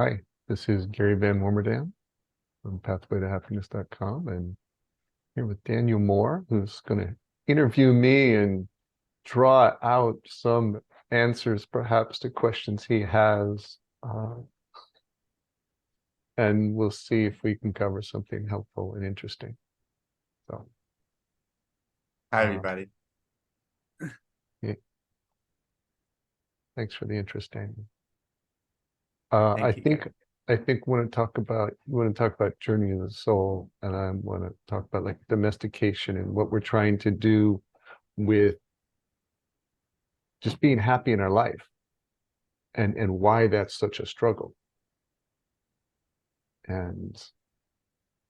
Hi, this is Gary Van Warmerdam from pathwaytohappiness.com, and here with Daniel Moore, who's going to interview me and draw out some answers perhaps to questions he has. And we'll see if we can cover something helpful and interesting. So, Hi, everybody. Yeah. Thanks for the interest, Daniel. Thank I you, think Gary. I think we want to talk about journey of the soul, and I want to talk about like domestication and what we're trying to do with just being happy in our life, and why that's such a struggle, and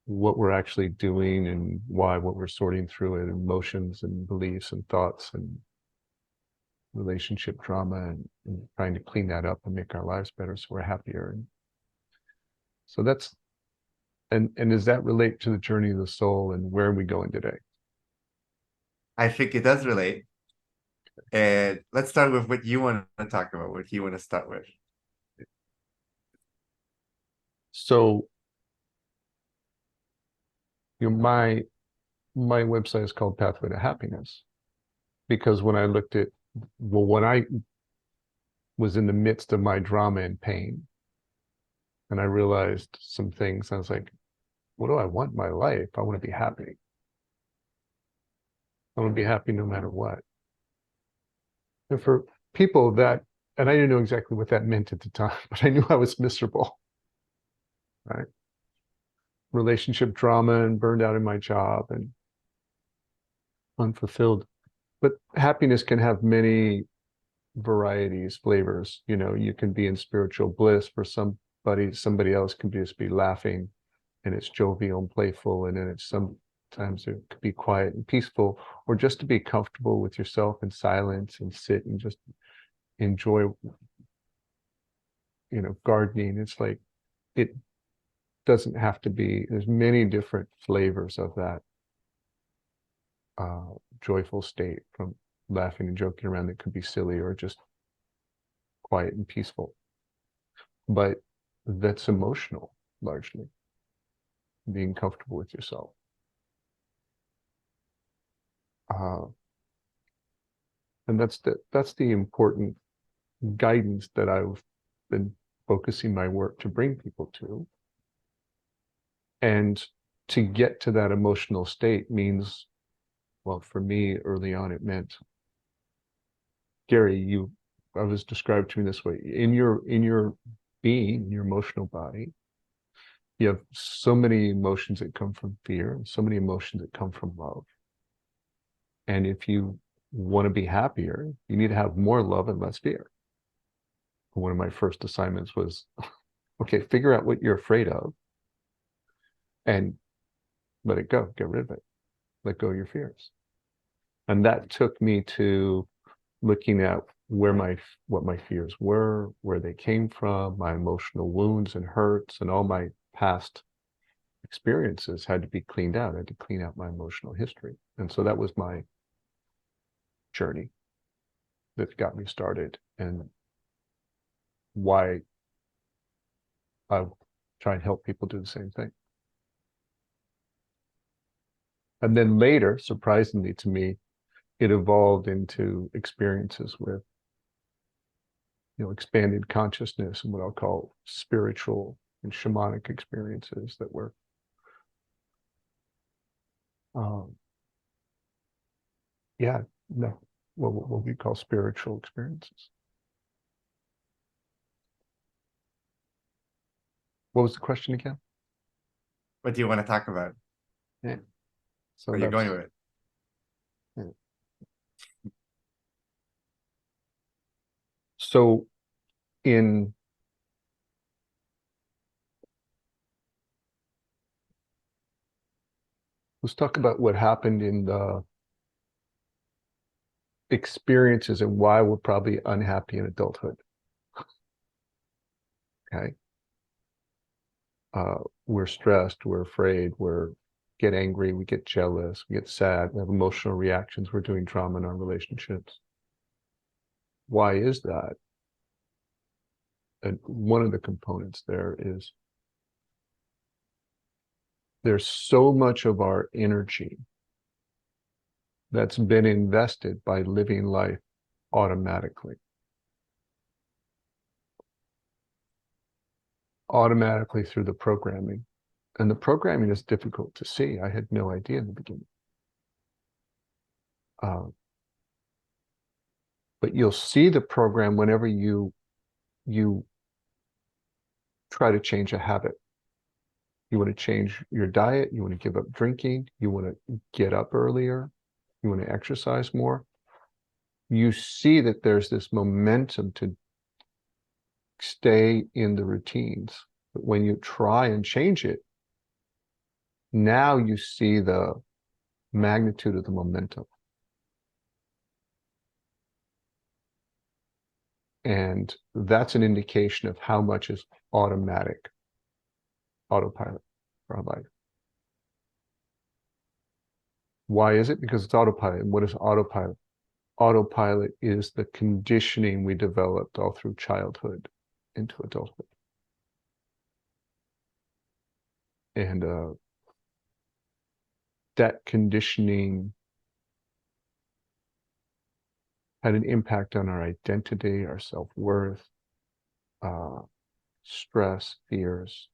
what we're actually doing, and why what we're sorting through it, emotions and beliefs and thoughts and relationship drama, and trying to clean that up and make our lives better so we're happier. And so that's and does that relate to the journey of the soul, and where are we going today? I think it does relate. And let's start with what you want to talk about, what you want to start with. So my website is called Pathway to Happiness, because when I looked at, well, when I was in the midst of my drama and pain, and I realized some things, I was like, what do I want in my life? I want to be happy. I want to be happy no matter what. And for people that, and I didn't know exactly what that meant at the time, but I knew I was miserable, right? Relationship drama and burned out in my job and unfulfilled. But happiness can have many varieties, flavors. You know, you can be in spiritual bliss for somebody else can just be laughing, and it's jovial and playful, and then it's sometimes it could be quiet and peaceful, or just to be comfortable with yourself in silence and sit and just enjoy, gardening. It's like, it doesn't have to be, there's many different flavors of that joyful state, from laughing and joking around that could be silly, or just quiet and peaceful. But that's emotional, largely, being comfortable with yourself. And that's the important guidance that I've been focusing my work to bring people to. And to get to that emotional state means, well, for me early on, it meant, Gary, I was described to me this way: in your being, in your emotional body, you have so many emotions that come from fear, and so many emotions that come from love. And if you want to be happier, you need to have more love and less fear. One of my first assignments was, okay, figure out what you're afraid of and let it go, get rid of it, let go of your fears. And that took me to looking at what my fears were, where they came from, my emotional wounds and hurts, and all my past experiences had to be cleaned out. I had to clean out my emotional history. And so that was my journey that got me started, and why I try and help people do the same thing. And then later, surprisingly to me, it evolved into experiences with, expanded consciousness, and what I'll call spiritual and shamanic experiences that were, yeah, no, what we call spiritual experiences. What was the question again? What do you want to talk about? Yeah. So Where are you going that's, with it? yeah. So in let's talk about what happened in the experiences and why we're probably unhappy in adulthood. Okay. We're stressed, we're afraid, get angry, we get jealous, we get sad, we have emotional reactions, we're doing trauma in our relationships. Why is that? one of the components there is there's so much of our energy that's been invested by living life automatically. Automatically through the programming. And the programming is difficult to see. I had no idea in the beginning. But you'll see the program whenever you try to change a habit. You want to change your diet, you want to give up drinking, you want to get up earlier, you want to exercise more. You see that there's this momentum to stay in the routines. But when you try and change it, now you see the magnitude of the momentum. And that's an indication of how much is autopilot for our life. Why is it? Because it's autopilot. And what is autopilot? Autopilot is the conditioning we developed all through childhood into adulthood. And that conditioning had an impact on our identity, our self-worth, stress, fears,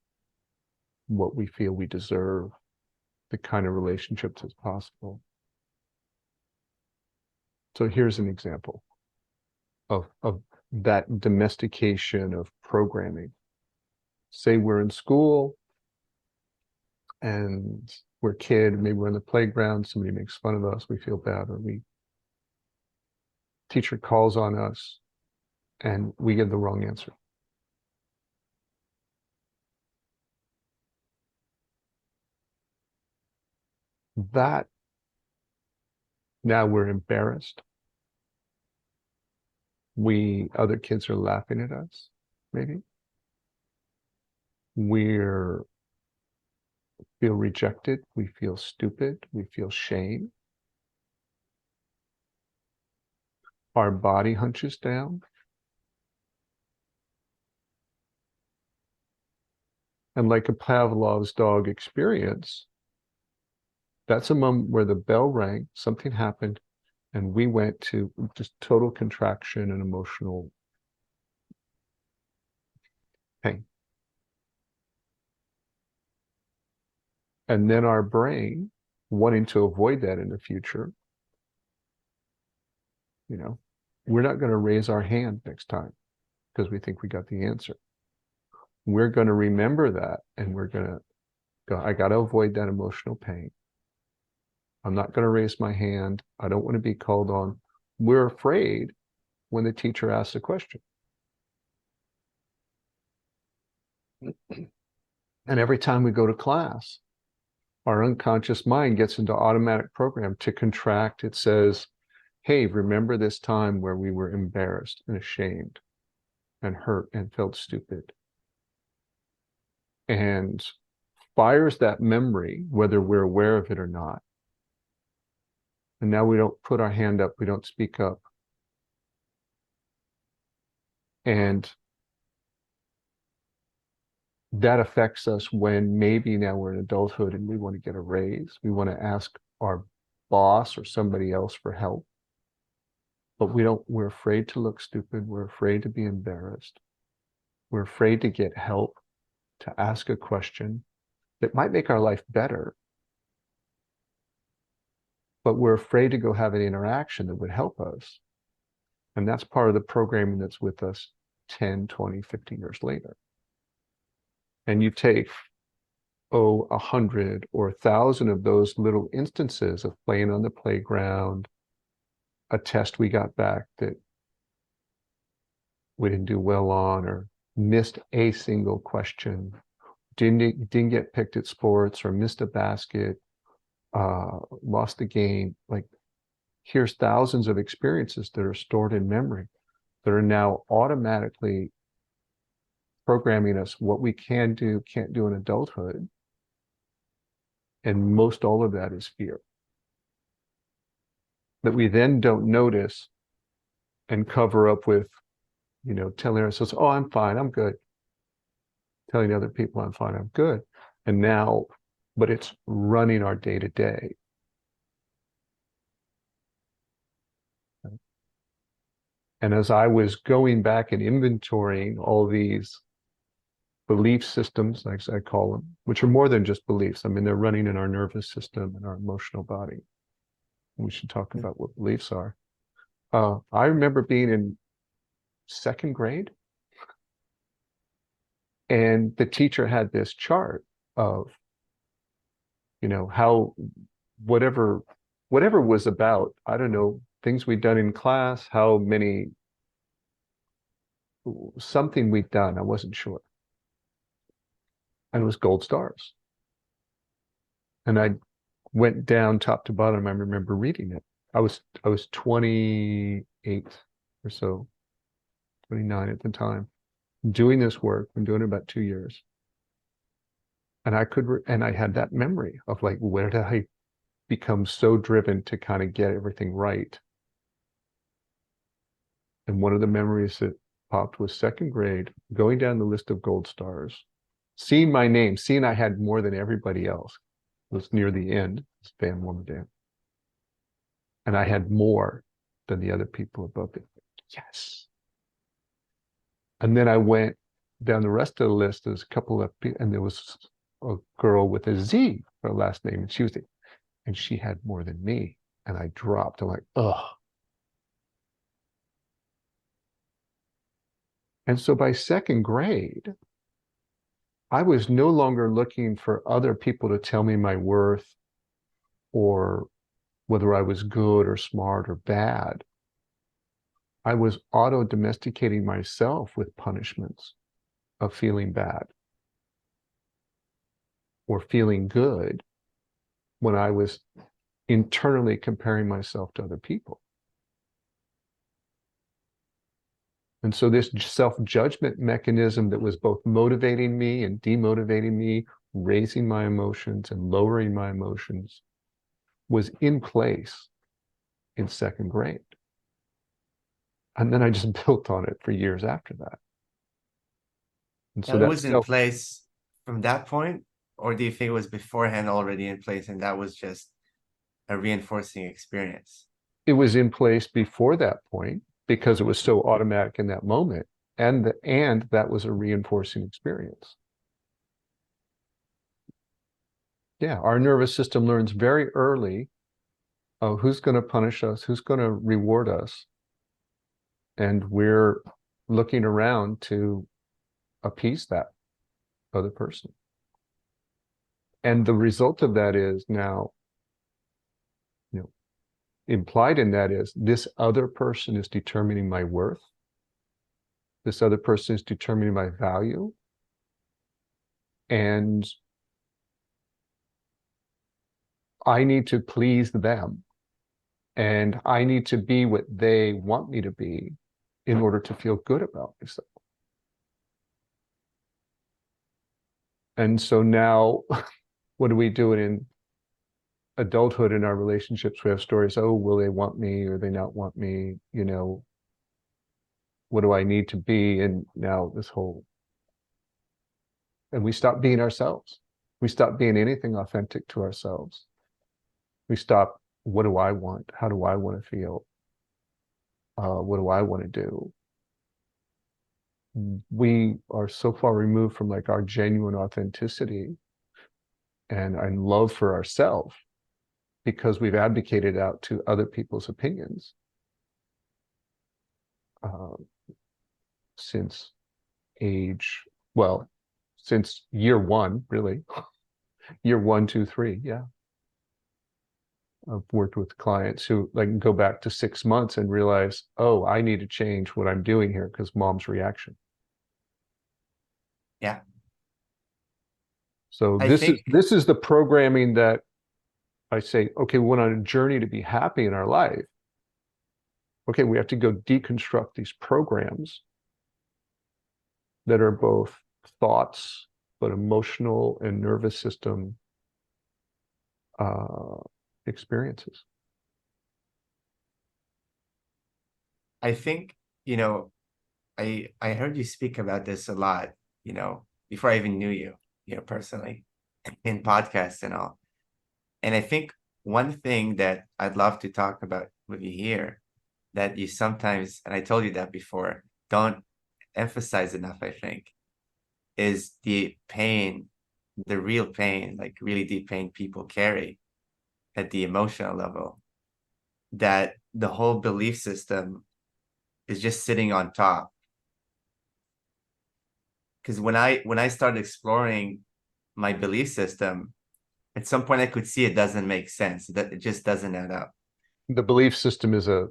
what we feel we deserve, the kind of relationships that's possible. So here's an example of that domestication of programming. Say we're in school and we're a kid, maybe we're in the playground, somebody makes fun of us, we feel bad, or teacher calls on us and we give the wrong answer. That, now we're embarrassed. Other kids are laughing at us, maybe. We feel rejected, we feel stupid, we feel shame. Our body hunches down. And like a Pavlov's dog experience, that's a moment where the bell rang, something happened, and we went to just total contraction and emotional pain. And then our brain, wanting to avoid that in the future, we're not going to raise our hand next time because we think we got the answer. We're going to remember that, and we're going to go, I got to avoid that emotional pain. I'm not going to raise my hand. I don't want to be called on. We're afraid when the teacher asks a question. And every time we go to class, our unconscious mind gets into automatic program to contract. It says, hey, remember this time where we were embarrassed and ashamed and hurt and felt stupid. And fires that memory, whether we're aware of it or not. And now we don't put our hand up, we don't speak up. And that affects us when maybe now we're in adulthood and we want to get a raise. We want to ask our boss or somebody else for help. But we're afraid to look stupid. We're afraid to be embarrassed. We're afraid to get help, to ask a question that might make our life better. But we're afraid to go have an interaction that would help us. And that's part of the programming that's with us 10, 20, 50 years later. And you take, 100 or 1,000 of those little instances of playing on the playground, a test we got back that we didn't do well on, or missed a single question, didn't get picked at sports, or missed a basket, lost the game. Like, here's thousands of experiences that are stored in memory that are now automatically programming us what we can do, can't do in adulthood. And most all of that is fear that we then don't notice and cover up with telling ourselves, oh, I'm fine, I'm good. Telling other people I'm fine, I'm good. And now, but it's running our day to day. And as I was going back and inventorying all these belief systems, like I call them, which are more than just beliefs. I mean, they're running in our nervous system and our emotional body. We should talk about what beliefs are. I remember being in second grade, and the teacher had this chart of, how whatever was about, I don't know, things we'd done in class, how many, something we'd done, I wasn't sure. And it was gold stars. And I went down top to bottom. I remember reading it. I was 28 or so, 29 at the time, doing this work. Been doing it about 2 years. And I had that memory of like, where did I become so driven to kind of get everything right? And one of the memories that popped was second grade, going down the list of gold stars, seeing my name, seeing I had more than everybody else. It was near the end, Van Warmerdam. And I had more than the other people above it. Yes. And then I went down the rest of the list. There's a couple of people, and there was a girl with a Z for her last name, and she had more than me. And I dropped. I'm like, ugh. And so by second grade, I was no longer looking for other people to tell me my worth or whether I was good or smart or bad. I was auto-domesticating myself with punishments of feeling bad or feeling good when I was internally comparing myself to other people. And so this self-judgment mechanism that was both motivating me and demotivating me, raising my emotions and lowering my emotions, was in place in second grade. And then I just built on it for years after that. And so Now, it was that's in place from that point, or do you think it was beforehand already in place and that was just a reinforcing experience? it was in place before that point because it was so automatic in that moment. And that was a reinforcing experience. Yeah, our nervous system learns very early who's going to punish us, who's going to reward us. And we're looking around to appease that other person. And the result of that is now, implied in that is this other person is determining my worth. This other person is determining my value. And I need to please them. And I need to be what they want me to be in order to feel good about myself. And so now, what do we do in adulthood in our relationships? We have stories, oh, will they want me or they not want me? What do I need to be? And now and we stop being ourselves. We stop being anything authentic to ourselves. We stop, what do I want? How do I want to feel? What do I want to do? We are so far removed from like our genuine authenticity and love for ourselves because we've abdicated out to other people's opinions since since year one, really. Year 1, 2, 3, yeah. I've worked with clients who like go back to 6 months and realize, oh, I need to change what I'm doing here because mom's reaction. Yeah. So I this think is the programming that I say, okay, we went on a journey to be happy in our life. Okay, we have to go deconstruct these programs that are both thoughts, but emotional and nervous system experiences. I think, you know, I heard you speak about this a lot, before I even knew you, personally, in podcasts and all. And I think one thing that I'd love to talk about with you here that you sometimes, and I told you that before, don't emphasize enough, I think, is the pain, the real pain, like really deep pain people carry at the emotional level, that the whole belief system is just sitting on top. Because when I started exploring my belief system, at some point I could see it doesn't make sense. That it just doesn't add up. The belief system is a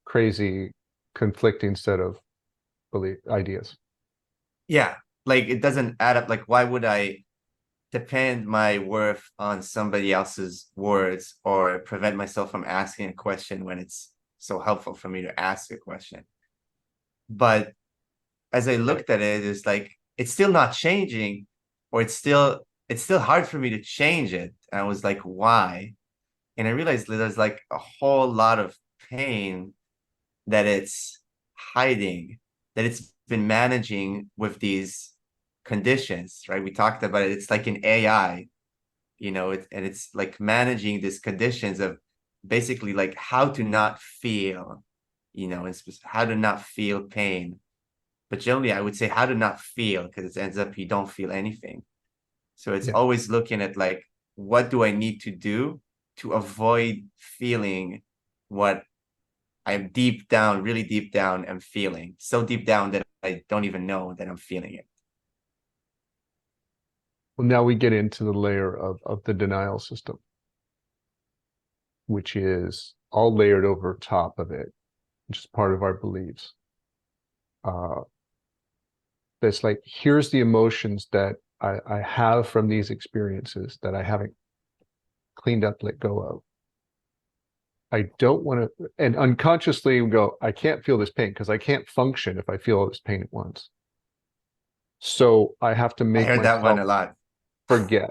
crazy, conflicting set of belief ideas. Yeah, like it doesn't add up. Like, why would I depend my worth on somebody else's words or prevent myself from asking a question when it's so helpful for me to ask a question? But as I looked at it, it's like it's still not changing, or it's still hard for me to change it. And I was like, why? And I realized that there's like a whole lot of pain that it's hiding, that it's been managing with these conditions, right? We talked about it. It's like an AI, and it's like managing these conditions of basically like how to not feel, and how to not feel pain. But generally, I would say how to not feel, because it ends up you don't feel anything. So it's Yeah. always looking at like, what do I need to do to avoid feeling what I'm deep down, really deep down, I'm feeling so deep down that I don't even know that I'm feeling it. Well, now we get into the layer of the denial system, which is all layered over top of it, which is part of our beliefs. Uh, that's like, here's the emotions that I have from these experiences that I haven't cleaned up, let go of. I don't want to, and unconsciously go, I can't feel this pain because I can't function if I feel all this pain at once. So I have to I make heard that one myself a lot forget.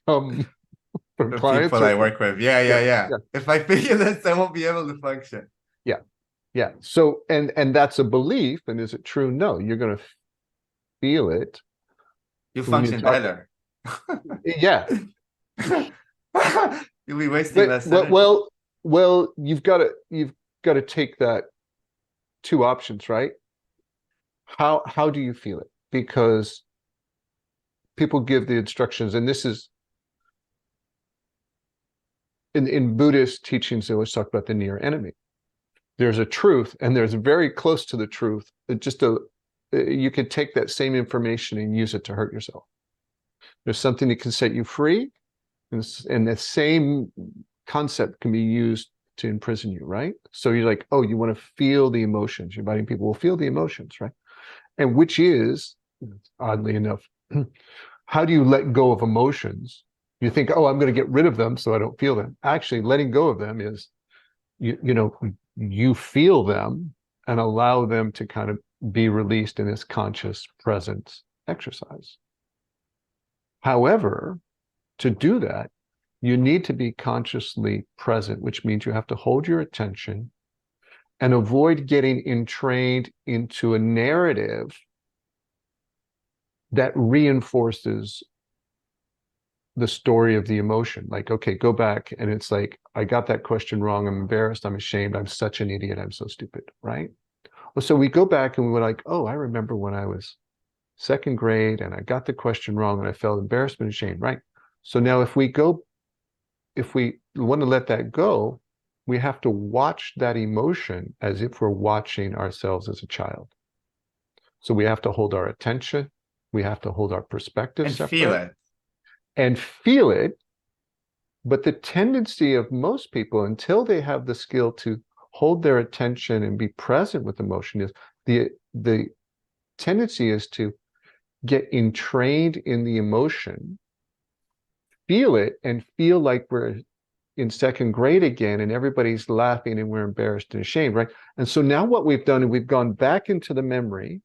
Um, from from clients people or I work with. Yeah, yeah, yeah, yeah. yeah, If I feel this, I won't be able to function. yeah, yeah. So and that's a belief, and is it true? No, you're going to feel it. You When you function talk, better. yeah, You'll be wasting but less energy. you've got to take that two options, right? How do you feel it? Because people give the instructions, and this is in Buddhist teachings, they always talk about the near enemy. There's a truth, and there's very close to the truth. You can take that same information and use it to hurt yourself. There's something that can set you free, and the same concept can be used to imprison you, right? So you're like, oh, you want to feel the emotions. You're inviting people will feel the emotions, right? And which is, oddly enough, how do you let go of emotions? You think, oh, I'm going to get rid of them so I don't feel them. Actually, letting go of them is, you feel them and allow them to kind of be released in this conscious presence exercise. However, to do that, you need to be consciously present, which means you have to hold your attention and avoid getting entrained into a narrative that reinforces the story of the emotion. Like, okay, go back. And it's like, I got that question wrong. I'm embarrassed. I'm ashamed. I'm such an idiot. I'm so stupid. Right. Well, so we go back and we were like, oh, I remember when I was second grade and I got the question wrong and I felt embarrassment and shame. Right. So now if we want to let that go, we have to watch that emotion as if we're watching ourselves as a child. So we have to hold our attention. We have to hold our perspective And feel separate it. and feel it. But the tendency of most people, until they have the skill to hold their attention and be present with emotion, is the tendency is to get entrained in the emotion, feel it, and feel like we're in second grade again and everybody's laughing and we're embarrassed and ashamed, right? And so now what we've done is we've gone back into the memory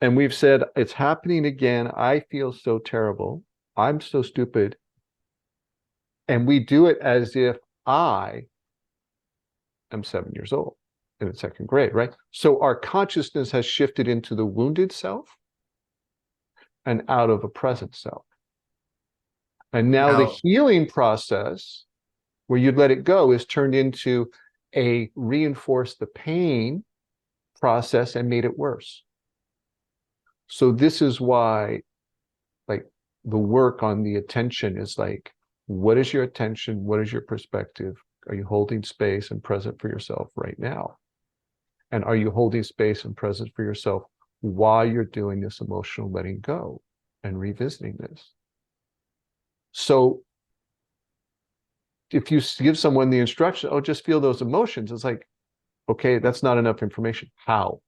and we've said, it's happening again. I feel so terrible. I'm so stupid. And we do it as if I am 7 years old. in second grade, right? So our consciousness has shifted into the wounded self and out of a present self. And now the Now, healing process, where you'd let it go, is turned into a reinforce the pain process and made it worse. So this is why, like, the work on the attention is like, what is your attention? What is your perspective? Are you holding space and present for yourself right now? And are you holding space and present for yourself while you're doing this emotional letting go and revisiting this? So if you give someone the instruction, oh, just feel those emotions, it's like, okay, that's not enough information. How?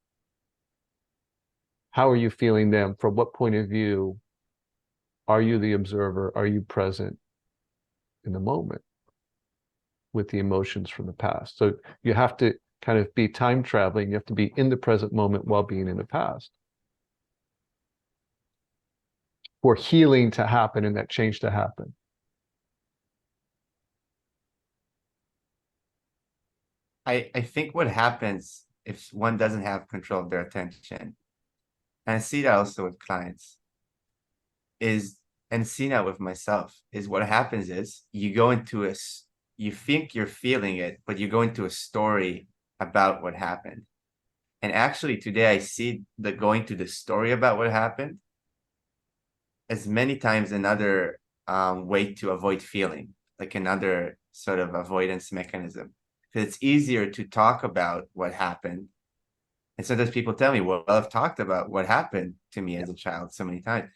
How are you feeling them? From what point of view? Are you the observer? Are you present in the moment with the emotions from the past? So you have to kind of be time traveling. You have to be in the present moment while being in the past for healing to happen and that change to happen. I think what happens if one doesn't have control of their attention, and I see that also with clients, is, and see that with myself, is what happens is you go into you think you're feeling it, but you go into a story about what happened. And actually today I see the going to the story about what happened as many times another way to avoid feeling, like another sort of avoidance mechanism. Because it's easier to talk about what happened. And sometimes people tell me, well, I've talked about what happened to me as a child so many times,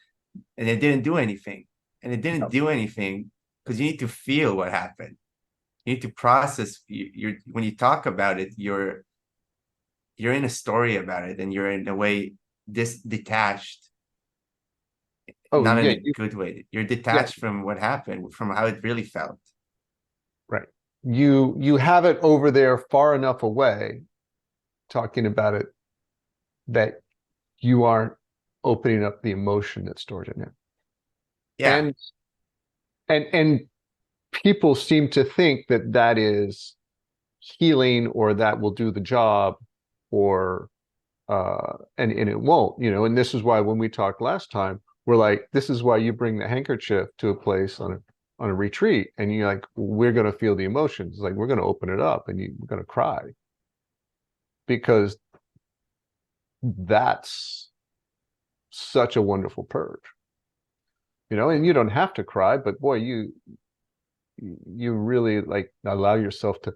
and it didn't do anything. And it didn't do anything because you need to feel what happened. You need to process. You're when you talk about it, you're in a story about it, and you're in a way detached, Oh, not in yeah, a good way. You're yeah, detached from what happened, from how it really felt. right. You have it over there far enough away, talking about it, that you aren't opening up the emotion that's stored in it. Yeah, And and people seem to think that that is healing or that will do the job, or and it won't, and this is why when we talked last time, we're like, this is why you bring the handkerchief to a place on a retreat, and you're like, we're going to feel the emotions, like we're going to open it up and we're going to cry, because that's such a wonderful purge, and you don't have to cry, but boy, you really like allow yourself to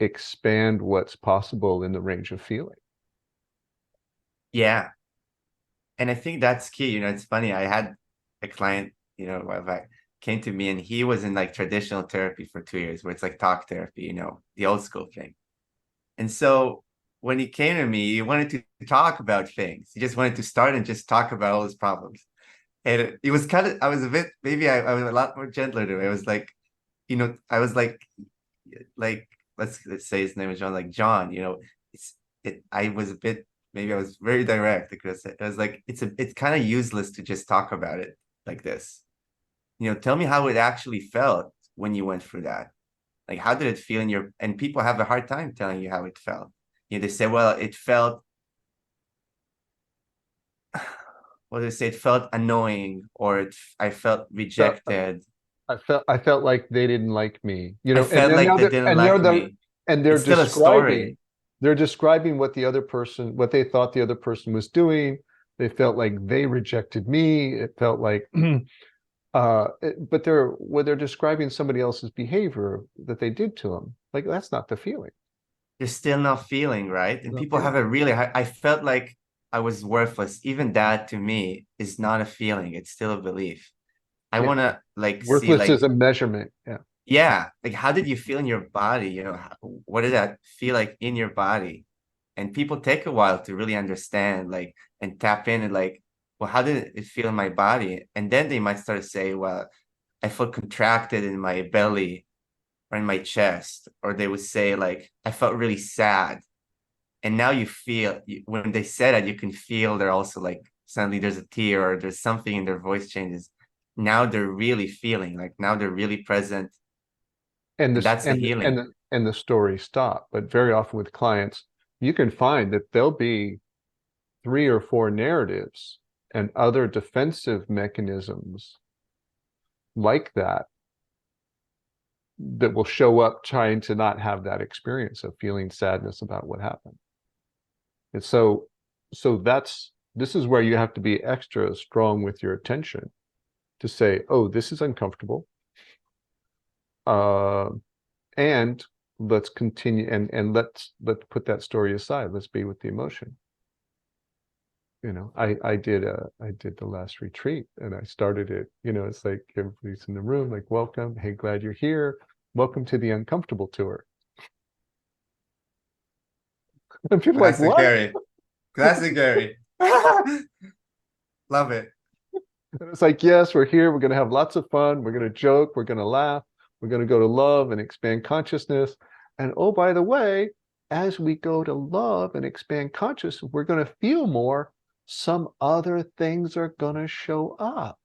expand what's possible in the range of feeling. yeah. And I think that's key. It's funny. I had a client, a while back, came to me and he was in like traditional therapy for 2 years, where it's like talk therapy, the old school thing. And so when he came to me, he wanted to talk about things. He just wanted to start and just talk about all his problems. And it was kind of, I was a bit, maybe I was a lot more gentler to him. I was like, I was like, let's say his name is John, like, John, I was a bit, maybe I was very direct, because it was like, it's kind of useless to just talk about it like this. Tell me how it actually felt when you went through that. Like, how did it feel and people have a hard time telling you how it felt. They say, well, it felt, what do they say? It felt annoying, or I felt So rejected. I felt like they didn't like me, I and felt then like now they didn't they're like me. they're It's still a describing story. what they thought the other person was doing. They felt like they rejected me. It felt like but they're describing somebody else's behavior that they did to them. Like, that's not the feeling. You're still not feeling right. And Not people have feeling. a really hard, I felt like I was worthless. Even that to me is not a feeling. It's still a belief. I Yeah. want to like see Worthless like, is a measurement. Yeah. yeah, like how did you feel in your body? What did that feel like in your body? And people take a while to really understand, like, and tap in and like, well, how did it feel in my body? And then they might start to say, well, I felt contracted in my belly or in my chest. Or they would say like, I felt really sad. And now you feel, when they say that, you can feel they're also like, suddenly there's a tear or there's something in their voice changes. Now they're really feeling, like now they're really present. And And this that's the and healing. and the story stop. But very often with clients, you can find that there'll be 3 or 4 narratives and other defensive mechanisms like that that will show up trying to not have that experience of feeling sadness about what happened. And so this is where you have to be extra strong with your attention to say, oh, this is uncomfortable. And let's continue and let's put that story aside. Let's be with the emotion. You know, I did the last retreat and I started it, you know, it's like everybody's in the room, like, welcome, hey, glad you're here. Welcome to the uncomfortable tour. And people are like, Classic what? Gary. Classic Gary. Love it. And it's like, yes, we're here. We're going to have lots of fun. We're going to joke. We're going to laugh. We're going to go to love and expand consciousness. And oh, by the way, as we go to love and expand consciousness, we're going to feel more. Some other things are going to show up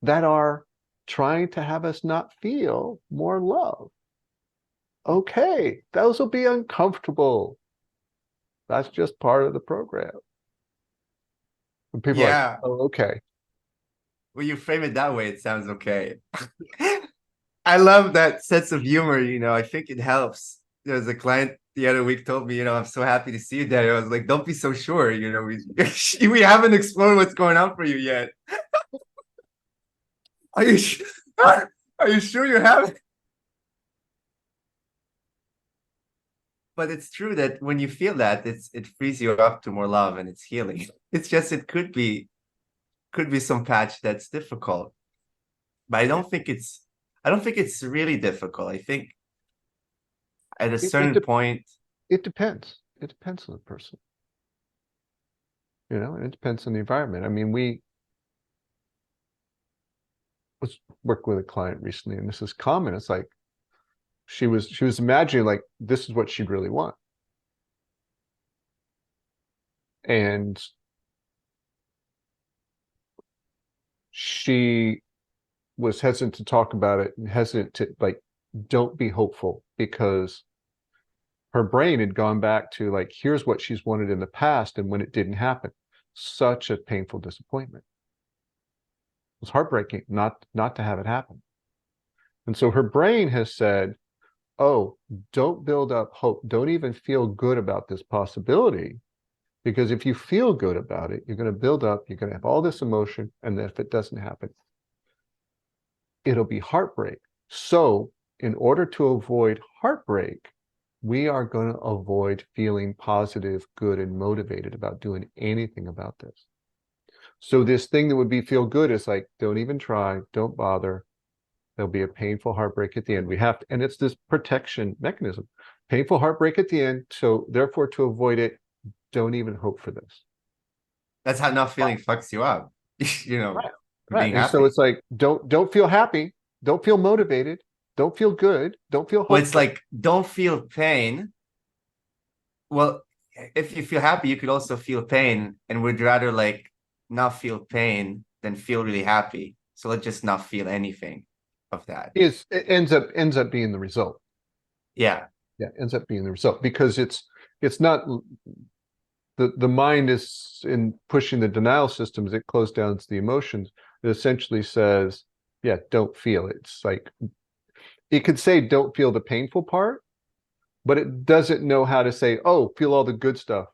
that are trying to have us not feel more love. Okay, those will be uncomfortable. That's just part of the program. And people are Yeah. like, oh, okay. When you frame it that way, it sounds okay. I love that sense of humor, you know. I think it helps. There's a client the other week told me, you know, I'm so happy to see you, Daddy. I was like, don't be so sure, you know, we haven't explored what's going on for you yet. Are you are you sure you haven't? But it's true that when you feel that, it frees you up to more love and it's healing. It's just it could be some patch that's difficult. But I don't think it's really difficult. I think at a certain point, It depends. It depends on the person. You know, and it depends on the environment. I mean, we was working with a client recently, and this is common. It's like she was imagining like this is what she'd really want. And she was hesitant to talk about it and hesitant to like, don't be hopeful, because her brain had gone back to like, here's what she's wanted in the past. And when it didn't happen, such a painful disappointment. It was heartbreaking not to have it happen. And so her brain has said, oh, don't build up hope. Don't even feel good about this possibility. Because if you feel good about it, you're going to build up, you're going to have all this emotion. And then if it doesn't happen, it'll be heartbreak. So in order to avoid heartbreak, we are going to avoid feeling positive, good, and motivated about doing anything about this. So this thing that would be feel good is like, don't even try, don't bother. There'll be a painful heartbreak at the end. We have to, and it's this protection mechanism. Painful heartbreak at the end. So therefore, to avoid it, don't even hope for this. that's how not feeling fucks you up. You know, Right. Right. being And so happy. it's like, don't feel happy, don't feel motivated, don't feel good, don't feel hopeful. Well, it's like don't feel pain. Well, if you feel happy, you could also feel pain, and would rather like not feel pain than feel really happy. So let's just not feel anything of that. It ends up being the result. Yeah. Yeah, ends up being the result, because it's not the mind is in pushing the denial systems. It closed down to the emotions. It essentially says, yeah, don't feel it. It's like it could say don't feel the painful part, but it doesn't know how to say, oh, feel all the good stuff,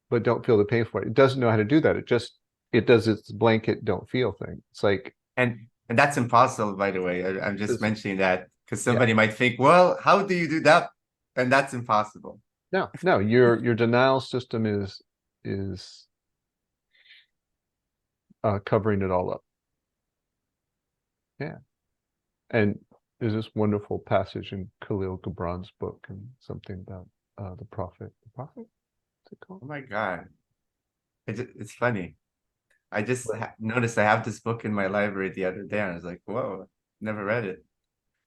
but don't feel the painful part. It doesn't know how to do that. It does its blanket don't feel thing. It's like, And that's impossible, by the way. I'm just mentioning that because yeah. somebody might think, well, how do you do that? And that's impossible. No, your denial system is covering it all up. Yeah. And there's this wonderful passage in Khalil Gibran's book, and something about the prophet. The prophet? What's it Oh called? my God. It's funny. I just noticed I have this book in my library the other day, and I was like, whoa, never read it.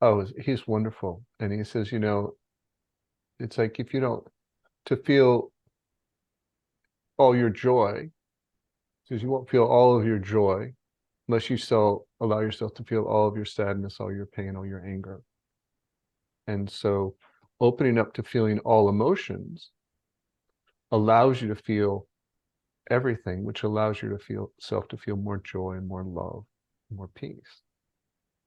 Oh, he's wonderful. And he says, you know, it's like if you don't, to feel all your joy, says you won't feel all of your joy unless you allow yourself to feel all of your sadness, all your pain, all your anger. And so opening up to feeling all emotions allows you to feel everything, which allows you to feel self to feel more joy, more love, more peace.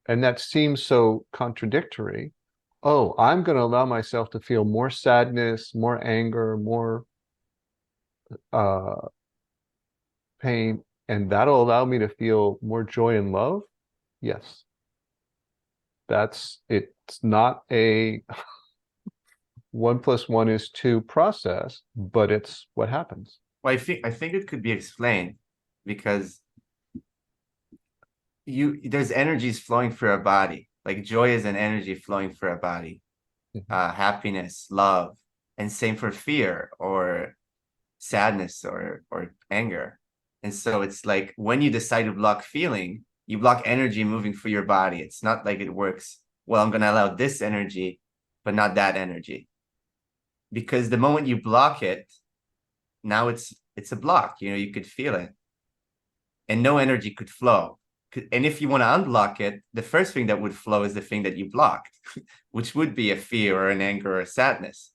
And that seems so contradictory. Oh, I'm going to allow myself to feel more sadness, more anger, more pain, and that'll allow me to feel more joy and love. Yes. It's not a 1 + 1 = 2 process, but it's what happens. Well, I think it could be explained because there's energies flowing through our body. Like joy is an energy flowing through our body. Happiness, love, and same for fear or sadness or anger. And so it's like when you decide to block feeling, you block energy moving through your body. It's not like it works, well, I'm gonna allow this energy, but not that energy. Because the moment you block it, now it's a block, you could feel it. And no energy could flow. And if you want to unblock it, the first thing that would flow is the thing that you blocked, which would be a fear or an anger or a sadness.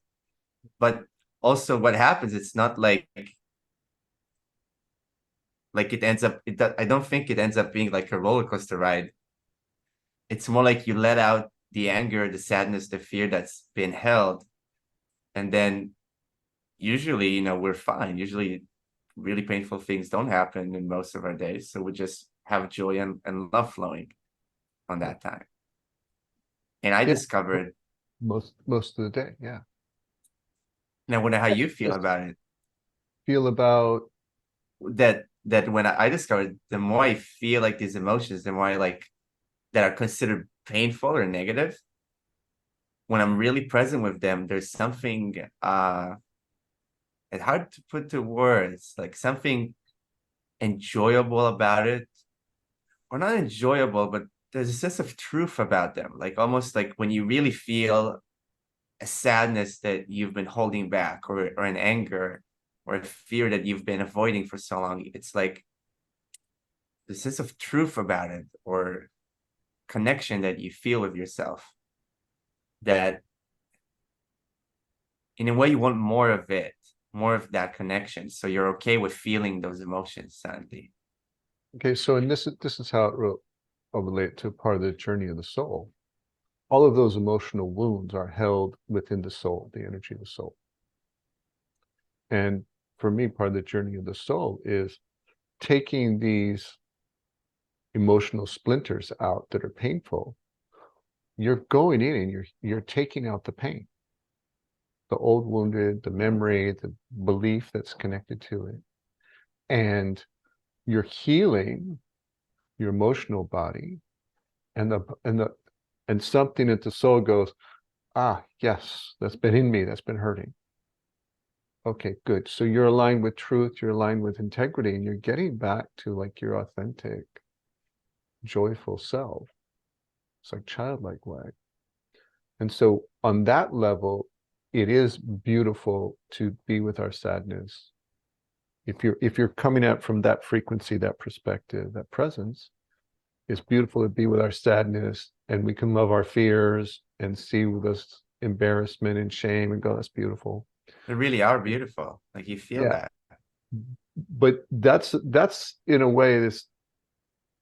But also what happens, it's not like it ends up, I don't think it ends up being like a roller coaster ride. It's more like you let out the anger, the sadness, the fear that's been held. And then usually, we're fine. Usually really painful things don't happen in most of our days. So we just have joy and love flowing on that time. And I Yeah, discovered, most of the day. Yeah. and I wonder how you feel Just about it, feel about, that when I discovered, the more I feel like these emotions, the more I like that are considered painful or negative, when I'm really present with them, there's something it's hard to put to words, like something enjoyable about it, or not enjoyable, but there's a sense of truth about them, like almost like when you really feel a sadness that you've been holding back, or an anger or a fear that you've been avoiding for so long. It's like the sense of truth about it, or connection that you feel with yourself, that in a way you want more of it, more of that connection, so you're okay with feeling those emotions suddenly. okay, so and this is how I'll relate to part of the journey of the soul. All of those emotional wounds are held within the soul, the energy of the soul. And for me, part of the journey of the soul is taking these emotional splinters out that are painful. You're going in and you're taking out the pain, the old wounded, the memory, the belief that's connected to it. And you're healing your emotional body, and something at the soul goes, ah, yes, that's been in me, that's been hurting. Okay, good. So you're aligned with truth, you're aligned with integrity, and you're getting back to like your authentic, joyful self. It's like childlike way. And so on that level, it is beautiful to be with our sadness. If you're coming at from that frequency, that perspective, that presence, it's beautiful to be with our sadness, and we can love our fears and see this embarrassment and shame and go, that's beautiful. They really are beautiful, like you feel Yeah. that. But that's in a way this,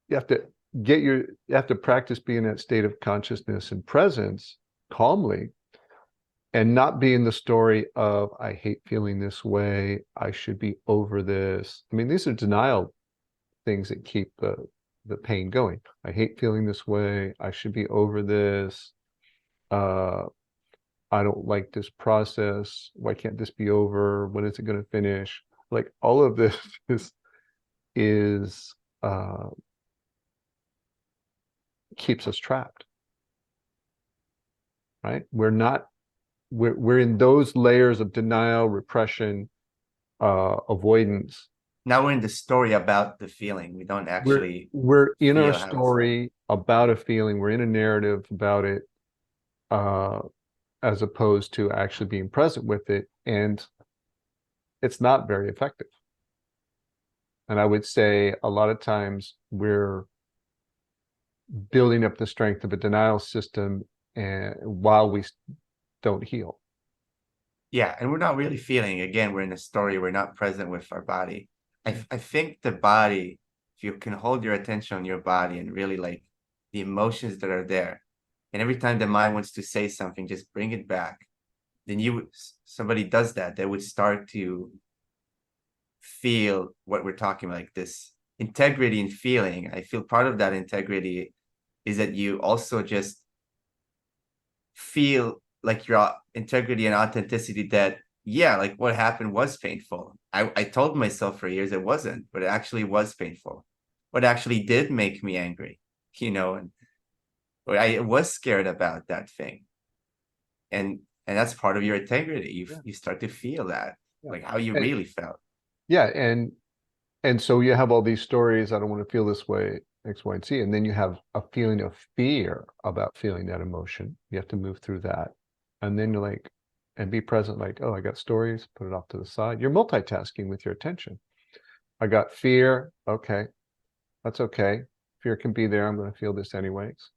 you have to you have to practice being in that state of consciousness and presence calmly, and not be in the story of, I hate feeling this way, I should be over this. I mean, these are denial things that keep the pain going. I hate feeling this way, I should be over this, uh I don't like this process, why can't this be over, when is it going to finish? Like all of this is uh keeps us trapped, right? We're in those layers of denial, repression, avoidance. Now we're in the story about the feeling. We don't we're actually we're in our feel how it's. story about a feeling, we're in a narrative about it, uh as opposed to actually being present with it, and it's not very effective. And I would say a lot of times we're building up the strength of a denial system and while we don't heal. Yeah, and we're not really feeling. Again, we're in a story. We're not present with our body. I think the body, if you can hold your attention on your body and really like the emotions that are there, and every time the mind wants to say something, just bring it back. Then somebody does that, they would start to feel what we're talking about, like this integrity and feeling. I feel part of that integrity is that you also just feel like your integrity and authenticity that, yeah, like what happened was painful. I told myself for years it wasn't, but it actually was painful. What actually did make me angry, and I was scared about that thing. And that's part of your integrity. You start to feel that, like how you really felt. Yeah, and so you have all these stories, I don't want to feel this way, X, Y, and Z, and then you have a feeling of fear about feeling that emotion. You have to move through that. And then you're like, and be present, like, oh, I got stories, put it off to the side. You're multitasking with your attention. I got fear, okay, that's okay. Fear can be there, I'm going to feel this anyways.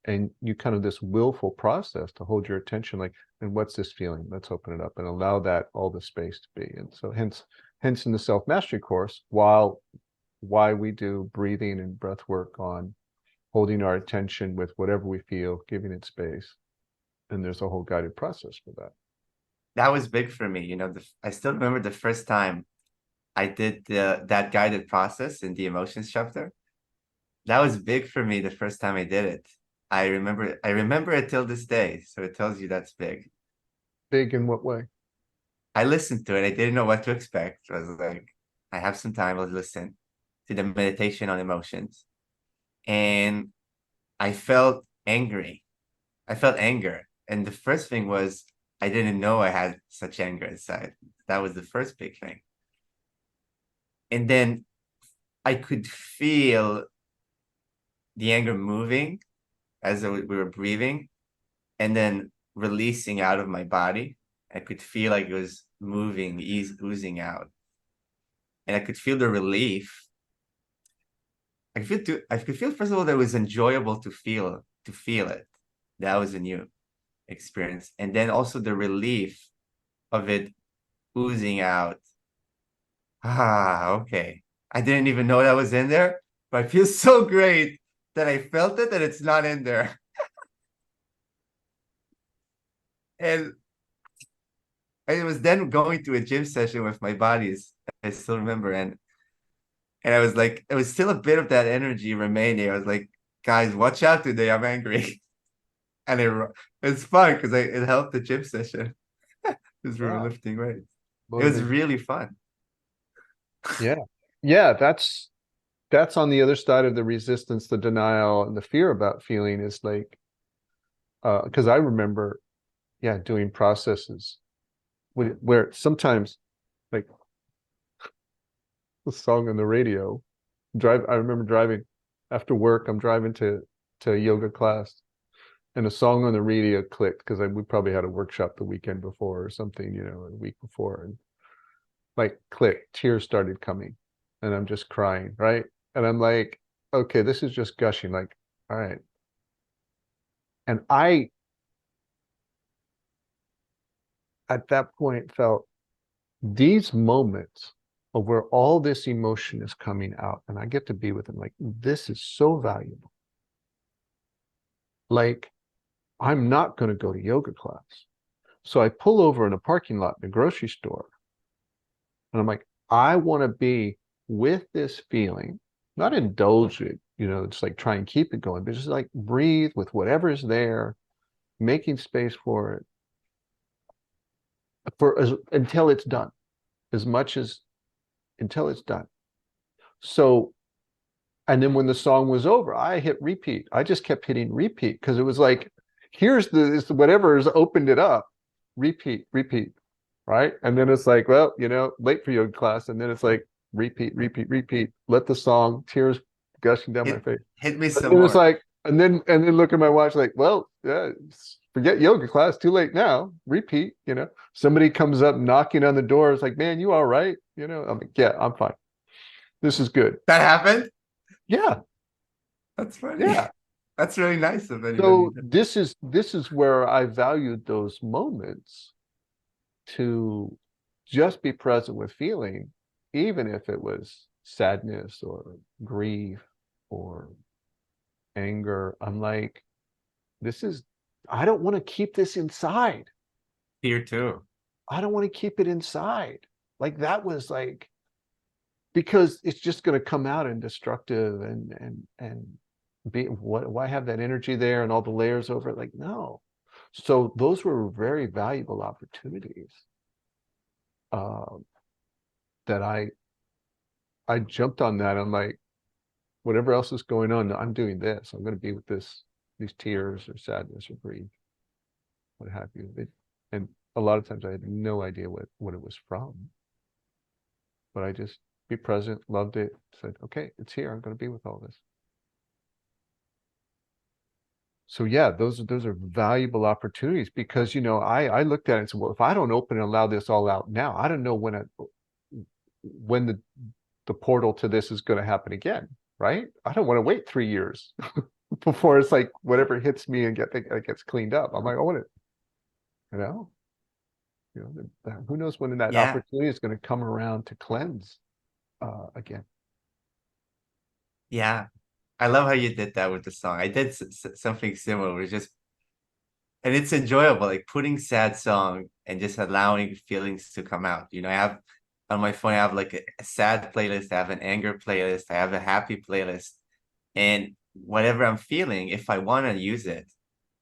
And you kind of this willful process to hold your attention, like, and what's this feeling? Let's open it up and allow that all the space to be. And so hence in the self-mastery course, why we do breathing and breath work on holding our attention with whatever we feel, giving it space. And there's a whole guided process for that. That was big for me. I still remember the first time I did that guided process in the emotions chapter. That was big for me the first time I did it. I remember it till this day. So it tells you that's big. Big in what way? I listened to it. I didn't know what to expect. I was like, I have some time, let's listen to the meditation on emotions. And I felt angry. I felt anger. And the first thing was, I didn't know I had such anger inside. That was the first big thing. And then I could feel the anger moving as we were breathing and then releasing out of my body. I could feel like it was moving, oozing out. And I could feel the relief. I could feel first of all that it was enjoyable to feel it. That was a new experience. And then also the relief of it oozing out. Okay. I didn't even know that was in there, but I feel so great that I felt it and it's not in there. And I was then going to a gym session with my buddies. I still remember, and I was like, it was still a bit of that energy remaining. I was like, guys, watch out today, I'm angry. And it's fun because it helped the gym session. Because we were lifting weights. It was really fun. Yeah, that's on the other side of the resistance, the denial, and the fear about feeling is like, because I remember, doing processes where sometimes, like the song on the radio, I remember driving after work, I'm driving to a yoga class, and a song on the radio clicked because we probably had a workshop the weekend before or something, a week before, and like click, tears started coming, and I'm just crying, right? And I'm like, okay, this is just gushing, like, all right. And I, at that point, felt these moments of where all this emotion is coming out, and I get to be with them, like, this is so valuable. Like, I'm not going to go to yoga class. So I pull over in a parking lot in a grocery store, and I'm like, I want to be with this feeling, not indulge it, just like try and keep it going, but just like breathe with whatever is there, making space for it until it's done, until it's done. So, and then when the song was over, I hit repeat. I just kept hitting repeat because it was like, here's whatever has opened it up, repeat, right? And then it's like, well, late for yoga class. And then it's like, repeat, let the song, tears gushing down my face. Hit me some more. It's like, and then look at my watch, like, well, forget yoga class, too late now, repeat, somebody comes up knocking on the door. It's like, man, you all right? I'm like, yeah, I'm fine. This is good. That happened? Yeah. That's funny. Yeah. That's really nice of anybody. So this is where I valued those moments to just be present with feeling, even if it was sadness or grief or anger. I'm like, this is, I don't want to keep this inside. Here too. I don't want to keep it inside. Like that was like, because it's just going to come out and destructive and be what, why have that energy there and all the layers over it? Like, no. So those were very valuable opportunities uh, that I jumped on that. I'm like, whatever else is going on, I'm doing this. I'm going to be with this, these tears or sadness or grief, what have you. And a lot of times I had no idea what it was from, but I just be present, loved it, said, okay, it's here. I'm going to be with all this. So yeah, those are valuable opportunities because, you know, I looked at it and said, well, if I don't open and allow this all out now, I don't know when the portal to this is going to happen again, right? I don't want to wait 3 years before it's like whatever hits me and gets cleaned up. I'm like, I want it, you know, who knows when that Yeah. opportunity is going to come around to cleanse again. Yeah. I love how you did that with the song. I did something similar. It's just, and it's enjoyable, like putting sad song and just allowing feelings to come out. You know, I have on my phone, I have like a sad playlist, I have an anger playlist, I have a happy playlist, and whatever I'm feeling, if I want to use it,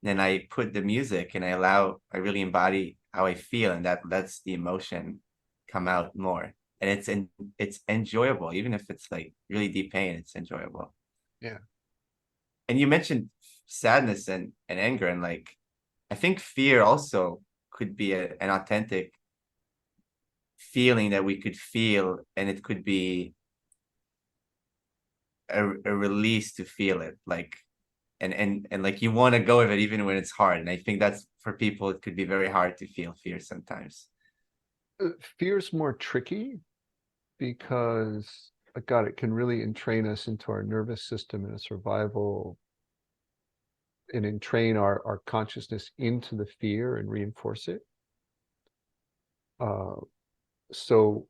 then I put the music and I really embody how I feel, and that lets the emotion come out more. And it's enjoyable, even if it's like really deep pain, it's enjoyable. Yeah. And you mentioned sadness and anger, and like I think fear also could be an authentic feeling that we could feel, and it could be a release to feel it, like and like you want to go with it even when it's hard. And I think that's for people, it could be very hard to feel fear sometimes. Fear's more tricky because God, it can really entrain us into our nervous system and a survival and entrain our consciousness into the fear and reinforce it. Uh, so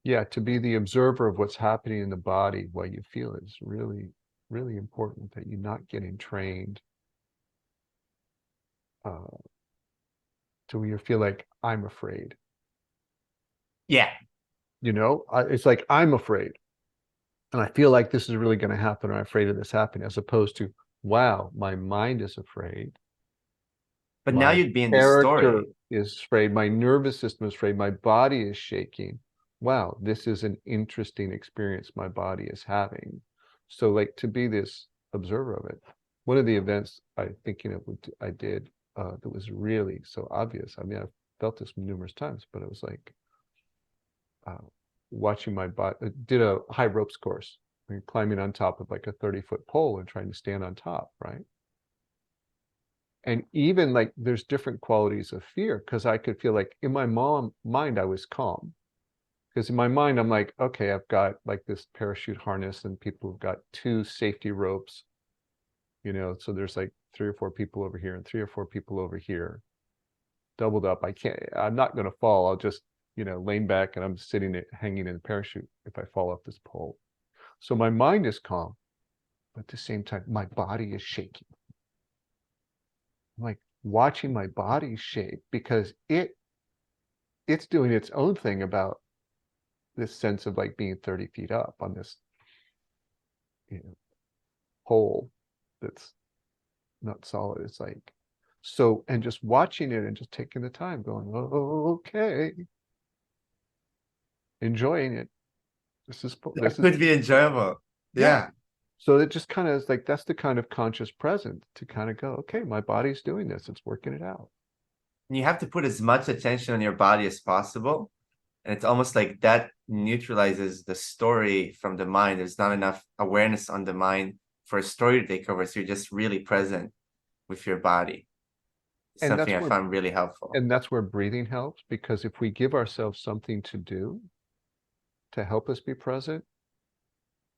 yeah, to be the observer of what's happening in the body while you feel it is really, really important that you're not getting trained uh, to where you feel like I'm afraid. Yeah. You know, it's like I'm afraid. And I feel like this is really going to happen, or I'm afraid of this happening, as opposed to, wow, my mind is afraid. But now My you'd be in the character story. is afraid. My nervous system is afraid. My body is shaking. Wow, this is an interesting experience my body is having. So, like, to be this observer of it. One of the events I did that was really so obvious. I mean, I've felt this numerous times, but it was like uh, watching my body. Did a high ropes course, I mean, climbing on top of like a 30-foot pole and trying to stand on top, right? And even like there's different qualities of fear because I could feel like in my mind I was calm, because in my mind I'm like, okay, I've got like this parachute harness and people have got two safety ropes, you know, so there's like 3 or 4 people over here and 3 or 4 people over here doubled up. I'm not going to fall. I'll just, you know, lean back and I'm sitting hanging in a parachute if I fall off this pole. So my mind is calm, but at the same time my body is shaking. I'm like watching my body shake because it's doing its own thing about this sense of like being 30 feet up on this, you know, pole that's not solid. It's like, so, and just watching it and just taking the time going, oh, okay, enjoying it. This That is, could be enjoyable. yeah. Yeah. So it just kind of is like, that's the kind of conscious presence to kind of go, okay, my body's doing this. It's working it out. And you have to put as much attention on your body as possible. And it's almost like that neutralizes the story from the mind. There's not enough awareness on the mind for a story to take over. So you're just really present with your body. And Something I found really helpful. that's where breathing helps, because if we give ourselves something to do to help us be present,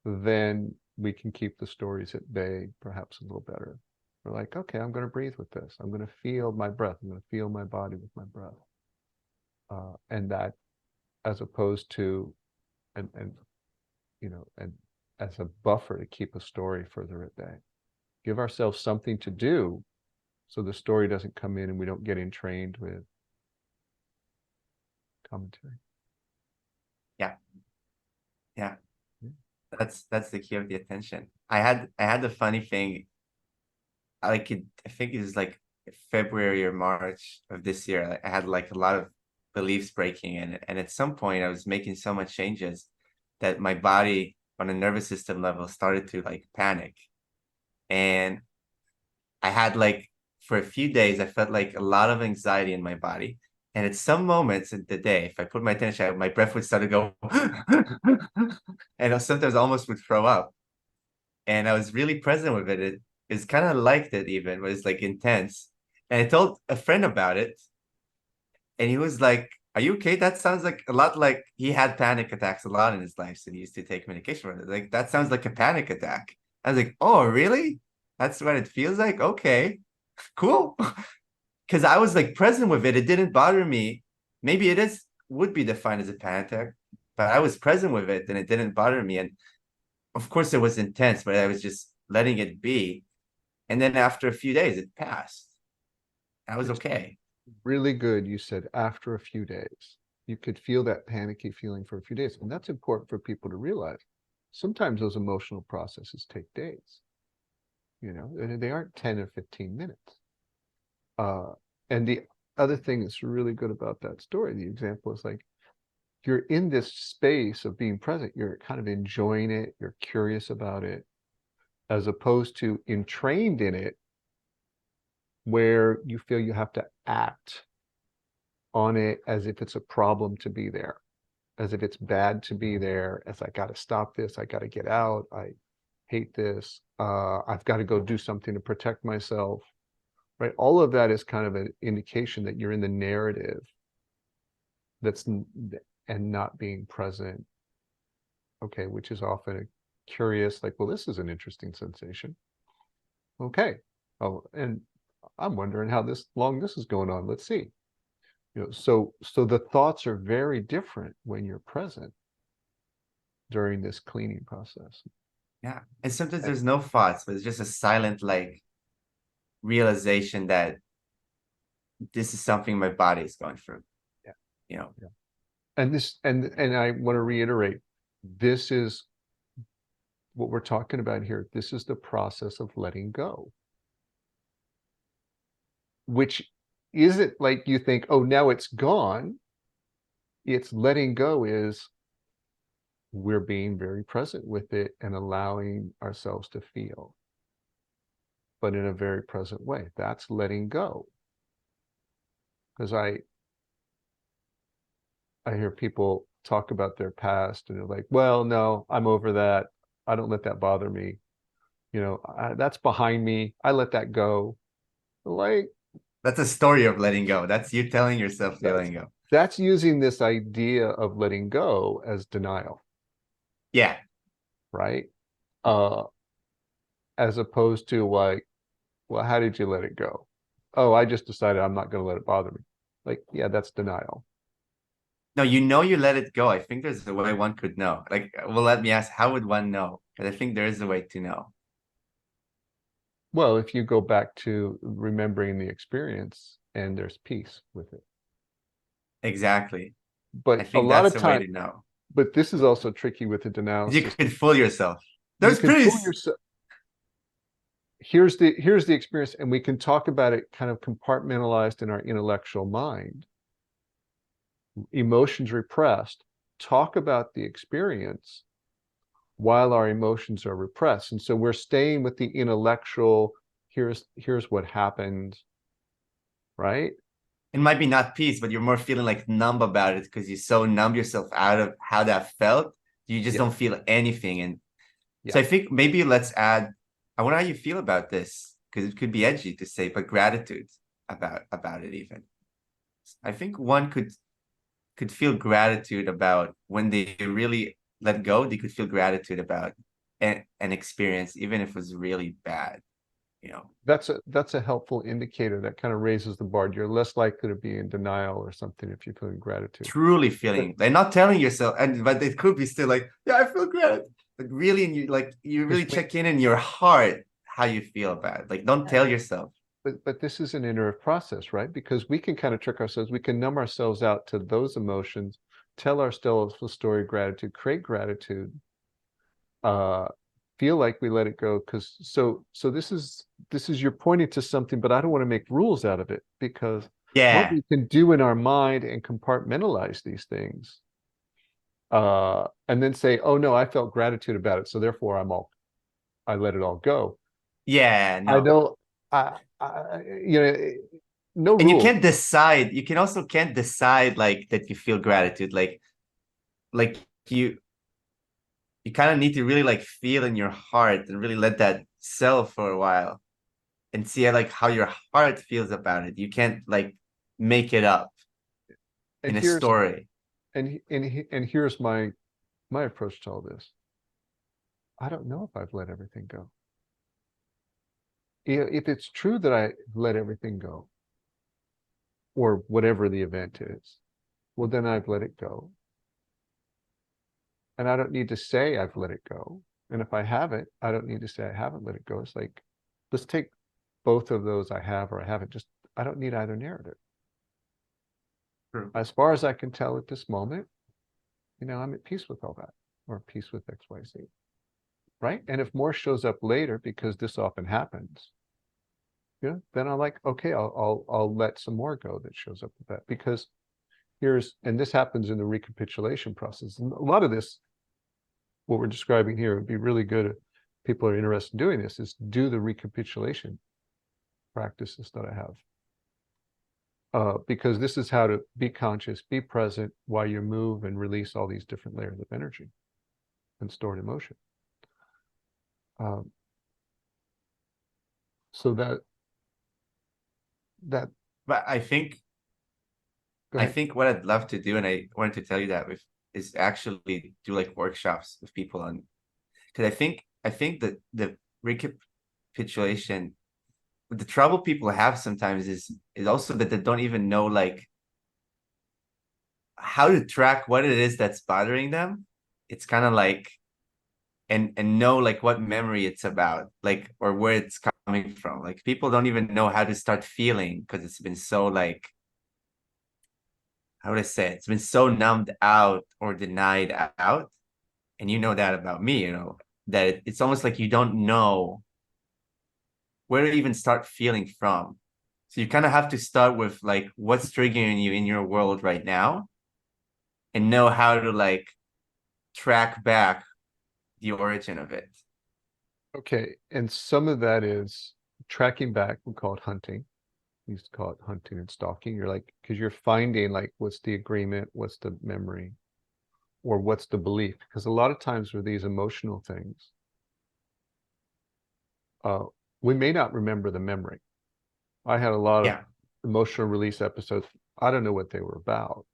then we can keep the stories at bay perhaps a little better. We're like, okay, I'm going to breathe with this. I'm going to feel my breath. I'm going to feel my body with my breath. And that, as opposed to, and as a buffer to keep a story further at bay. Give ourselves something to do so the story doesn't come in and we don't get entrained with commentary. Yeah. Yeah. That's the key of the attention. I had a funny thing. I think it was like February or March of this year. I had like a lot of beliefs breaking in it. And at some point I was making so much changes that my body on a nervous system level started to like panic. And I had like, for a few days, I felt like a lot of anxiety in my body. And at some moments in the day, if I put my attention, my breath would start to go, and I sometimes almost would throw up. And I was really present with it. It's kind of liked it even, but it's like intense. And I told a friend about it, and he was like, "Are you okay? That sounds like a lot like he had panic attacks a lot in his life, so he used to take medication for it. Like that sounds like a panic attack." I was like, "Oh, really? That's what it feels like? Okay, cool." Because I was like present with it. It didn't bother me. Maybe would be defined as a panic attack, but I was present with it and it didn't bother me. And of course, it was intense, but I was just letting it be. And then after a few days, it passed. I was okay. Really good. You said after a few days, you could feel that panicky feeling for a few days. And that's important for people to realize. Sometimes those emotional processes take days, and they aren't 10 or 15 minutes. And the other thing that's really good about that story, the example is like, you're in this space of being present, you're kind of enjoying it, you're curious about it, as opposed to entrained in it, where you feel you have to act on it as if it's a problem to be there, as if it's bad to be there, as I got to stop this, I got to get out, I hate this, I've got to go do something to protect myself, right? All of that is kind of an indication that you're in the narrative and not being present. Okay, which is often a curious, like, well, this is an interesting sensation. Okay. Oh, and I'm wondering how long this is going on. Let's see. So the thoughts are very different when you're present during this cleaning process. Yeah. And sometimes there's no thoughts, but it's just a silent, like, realization that this is something my body is going through. Yeah. Yeah. And I want to reiterate, this is what we're talking about here. This is the process of letting go, which isn't like you think, oh, now it's gone. It's letting go is we're being very present with it and allowing ourselves to feel, but in a very present way. That's letting go. Because I hear people talk about their past and they're like, well, no, I'm over that. I don't let that bother me. That's behind me. I let that go. Like, That's a story of letting go. That's you telling yourself to letting go. That's using this idea of letting go as denial. Yeah. Right? As opposed to like, well, how did you let it go? Oh, I just decided I'm not going to let it bother me. Like, yeah, that's denial. No, you let it go. I think there's a way one could know. Like, well, let me ask, how would one know? Because I think there is a way to know. Well, if you go back to remembering the experience and there's peace with it. Exactly. But I think a lot that's of the way time, to know. but this is also tricky with the denial You system. could fool yourself. You There's can fool peace. yourself. Here's the experience, and we can talk about it kind of compartmentalized in our intellectual mind. Emotions repressed. Talk about the experience while our emotions are repressed. And so we're staying with the intellectual, here's what happened, right? It might be not peace, but you're more feeling like numb about it because you so numb yourself out of how that felt. You just don't feel anything. And so I think maybe let's add, I wonder how you feel about this, because it could be edgy to say, but gratitude about it even. I think one could feel gratitude about when they really let go, they could feel gratitude about an experience, even if it was really bad, you know. That's a helpful indicator. That kind of raises the bar. You're less likely to be in denial or something if you're feeling gratitude. Truly But feeling, like not telling yourself, and but it could be still like, yeah, I feel great. Like really, and you like you really because check in your heart how you feel about it. Like don't tell yourself. but this is an iterative process, right? Because we can kind of trick ourselves. We can numb ourselves out to those emotions, tell ourselves the story of gratitude, create gratitude, uh, feel like we let it go. Because so this is you're pointing to something, but I don't want to make rules out of it because what Yeah, we can do in our mind and compartmentalize these things, and then say, oh no, I felt gratitude about it, so therefore I let it all go. yeah, I no. don't, you know, no And you rules. can't decide. You can also can't decide like that you feel gratitude. Like you kind of need to really like feel in your heart and really let that settle for a while and see like how your heart feels about it. You can't like make it up And in a here's story. and here's my approach to all this. I don't know if I've let everything go. If it's true that I let everything go, or whatever the event is, well, then I've let it go. And I don't need to say I've let it go. And if I haven't, I don't need to say I haven't let it go. It's like, let's take both of those, I have or I haven't. Just, I don't need either narrative. True. As far as I can tell at this moment, I'm at peace with all that, or at peace with XYZ. Right? And if more shows up later, because this often happens, then I'm like, okay, I'll let some more go that shows up with that. Because and this happens in the recapitulation process. And a lot of this, what we're describing here, would be really good if people are interested in doing this, is do the recapitulation practices that I have. Because this is how to be conscious, be present while you move and release all these different layers of energy and stored emotion. Um, so that But go I ahead. think what I'd love to do, and I wanted to tell you that with, is actually do like workshops with people on, because I think that the recapitulation, the trouble people have sometimes is also that they don't even know like how to track what it is that's bothering them. It's kind of like and know like what memory it's about, like or where it's coming from. Like people don't even know how to start feeling because it's been so like, how would I say it? It's been so numbed out or denied out. And you know that about me, that it's almost like you don't know where to even start feeling from. So you kind of have to start with like what's triggering you in your world right now and know how to like track back the origin of it. Okay, and some of that is tracking back. We call it hunting. We used to call it hunting and stalking. You're like, because you're finding like what's the agreement, what's the memory, or what's the belief. Because a lot of times with these emotional things, uh, we may not remember the memory. I had a lot of Yeah. emotional release episodes. I don't know what they were about.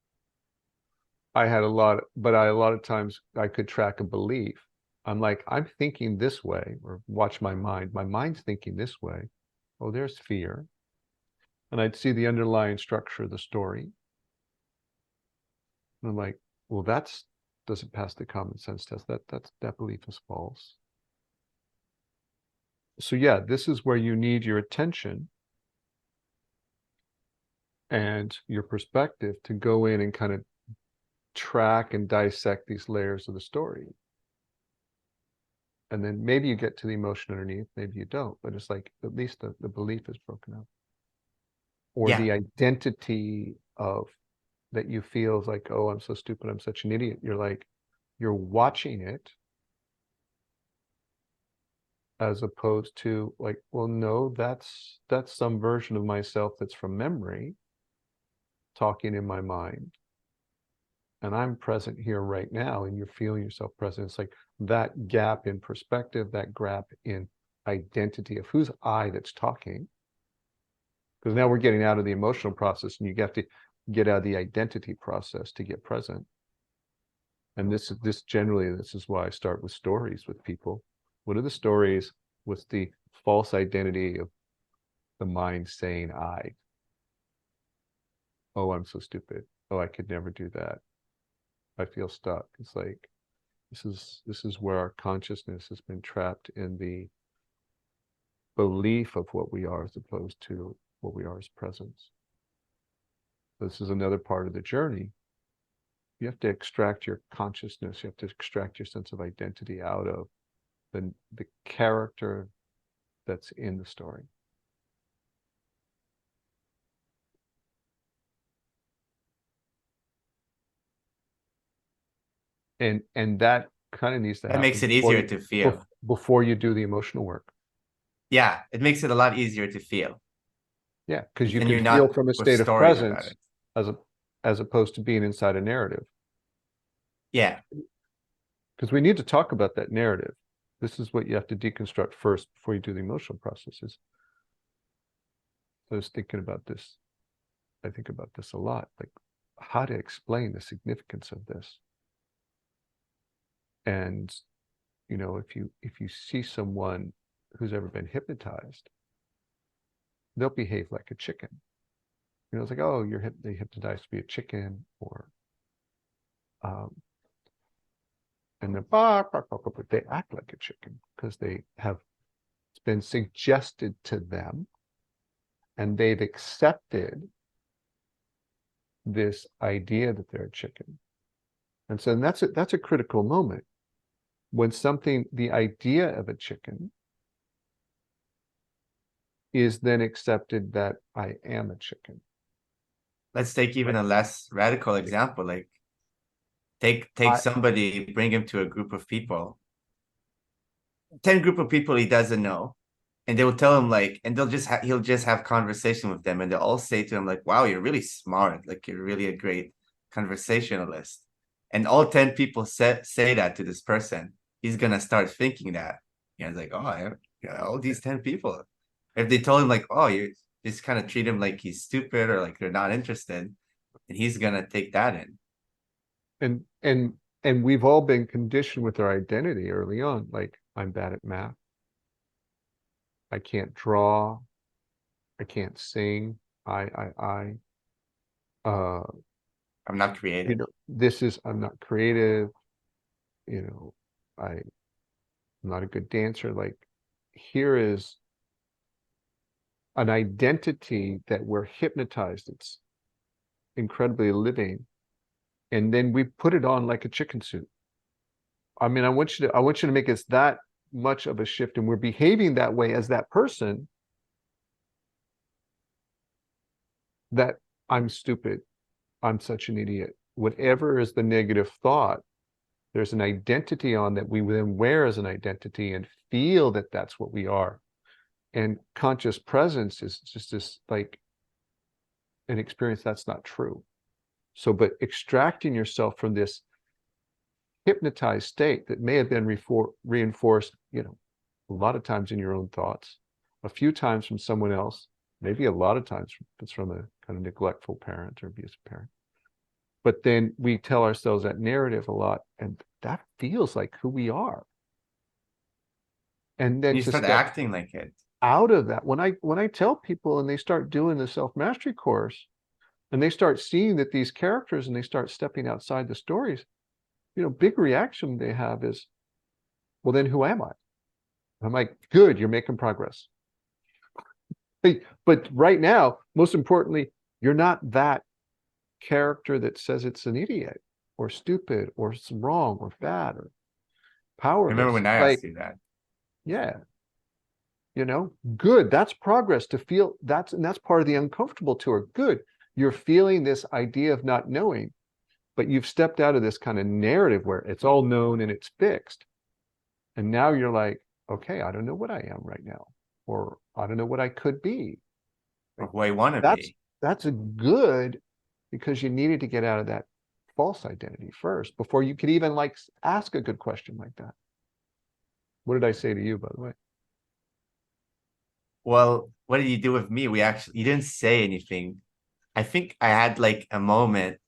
I had a lot, but a lot of times I could track a belief. I'm like, I'm thinking this way, or watch my mind. My mind's thinking this way. Oh, there's fear. And I'd see the underlying structure of the story. And I'm like, well, that's doesn't pass the common sense test. That belief is false. So yeah, this is where you need your attention and your perspective to go in and kind of track and dissect these layers of the story. And then maybe you get to the emotion underneath, maybe you don't, but it's like at least the belief is broken up. Or Yeah. the identity of that you feel is like, oh, I'm so stupid, I'm such an idiot. You're like, you're watching it as opposed to like, well, no, that's some version of myself that's from memory talking in my mind. And I'm present here right now, and you're feeling yourself present. It's like that gap in perspective, that gap in identity of who's I that's talking. Because now we're getting out of the emotional process, and you have to get out of the identity process to get present. And this is why I start with stories with people. What are the stories? What's the false identity of the mind saying I? Oh, I'm so stupid. Oh, I could never do that. I feel stuck. It's like this is where our consciousness has been trapped in the belief of what we are as opposed to what we are as presence. This is another part of the journey. You have to extract your consciousness, you have to extract your sense of identity out of the character that's in the story. And that kind of needs to That makes happen it easier to feel. before you do the emotional work. Yeah, it makes it a lot easier to feel. Yeah, because you Then can you're feel not from a with state of stories about presence it. as a as opposed to being inside a narrative. Yeah. Because we need to talk about that narrative. This is what you have to deconstruct first before you do the emotional processes. I was thinking about this. I think about this a lot, like how to explain the significance of this. And you know, if you see someone who's ever been hypnotized, they'll behave like a chicken. You know, it's like, oh, they hypnotized to be a chicken, or and then they act like a chicken because they have it's been suggested to them, and they've accepted this idea that they're a chicken. And so that's a critical moment when something, the idea of a chicken is then accepted that I am a chicken. Let's take even Right. a less radical example. Like take I, somebody, bring him to a group of people, 10 group of people he doesn't know, and they will tell him like, and he'll just have conversation with them, and they'll all say to him like, wow, you're really smart, like you're really a great conversationalist. And all 10 people say that to this person, he's gonna start thinking that. And it's like, oh, all these 10 people. If they told him like, oh, you just kind of treat him like he's stupid or like they're not interested, and he's gonna take that in. and and and we've all been conditioned with our identity early on, like I'm bad at math, I can't draw, I can't sing, uh I'm not you creative. know, this is I'm not creative, you know, I'm not a good dancer. Like, here is an identity that we're hypnotized, it's incredibly living, and then we put it on like a chicken suit. I mean, I want you to make us that much of a shift, and we're behaving that way as that person, that I'm stupid, I'm such an idiot. Whatever is the negative thought, there's an identity on that we then wear as an identity and feel that that's what we are. And conscious presence is just this, like, an experience that's not true. So, but extracting yourself from this hypnotized state that may have been reinforced, you know, a lot of times in your own thoughts, a few times from someone else, maybe a lot of times it's from a kind of neglectful parent or abusive parent. But then we tell ourselves that narrative a lot, and that feels like who we are. And then You to start step acting like it. out of that, when I tell people and they start doing the self-mastery course, and they start seeing that these characters and they start stepping outside the stories, you know, big reaction they have is, well, then who am I? I'm like, good, you're making progress. But right now, most importantly, you're not that character that says it's an idiot or stupid or it's wrong or bad or Remember powerless. when I Like, asked you that? yeah, you know, good. That's progress to feel and that's part of the uncomfortable tour. Good. You're feeling this idea of not knowing, but you've stepped out of this kind of narrative where it's all known and it's fixed. And now you're like, okay, I don't know what I am right now, or I don't know what I could be. Or Like, who I want to that's be? that's a good, because you needed to get out of that false identity first before you could even like ask a good question like that. What did I say to you, by the way? Well, what did you do with me? You didn't say anything. I think I had like a moment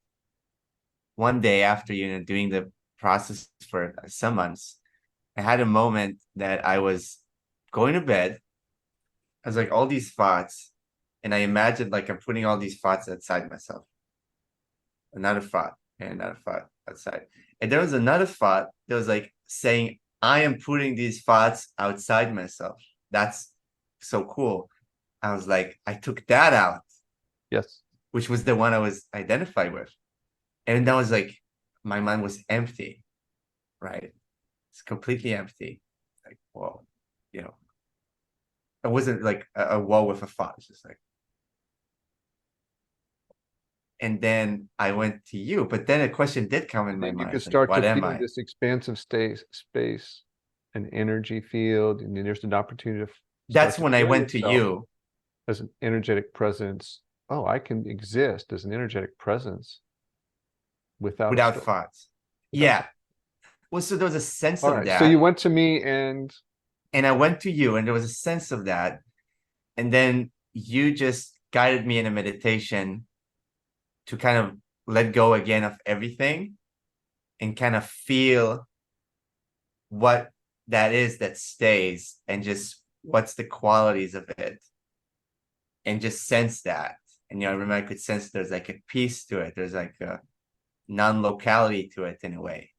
one day after, doing the process for some months. I had a moment that I was going to bed. I was like all these thoughts, and I imagined like I'm putting all these thoughts outside myself. Another thought and another thought outside. And there was another thought that was like saying, I am putting these thoughts outside myself. That's so cool. I was like, I took that out, Yes. which was the one I was identified with. And that was like, my mind was empty, right? It's completely empty. Like, whoa, you know, it wasn't like a wall with a thought. It's just like, and then I went to you, but then a question did come in my Then you mind. could It's like, start what to am feel I? this expansive space, an energy field, and then there's an opportunity to That's start to when I feel went to yourself you. as an energetic presence. Oh, I can exist as an energetic presence without a Without story. thoughts. Without Yeah. Well, so there was a sense All of right. So you that. went to me and And I went to you, and there was a sense of that. And then you just guided me in a meditation to kind of let go again of everything and kind of feel what that is that stays and just what's the qualities of it and just sense that. And I remember I could sense there's like a peace to it. There's like a non-locality to it in a way.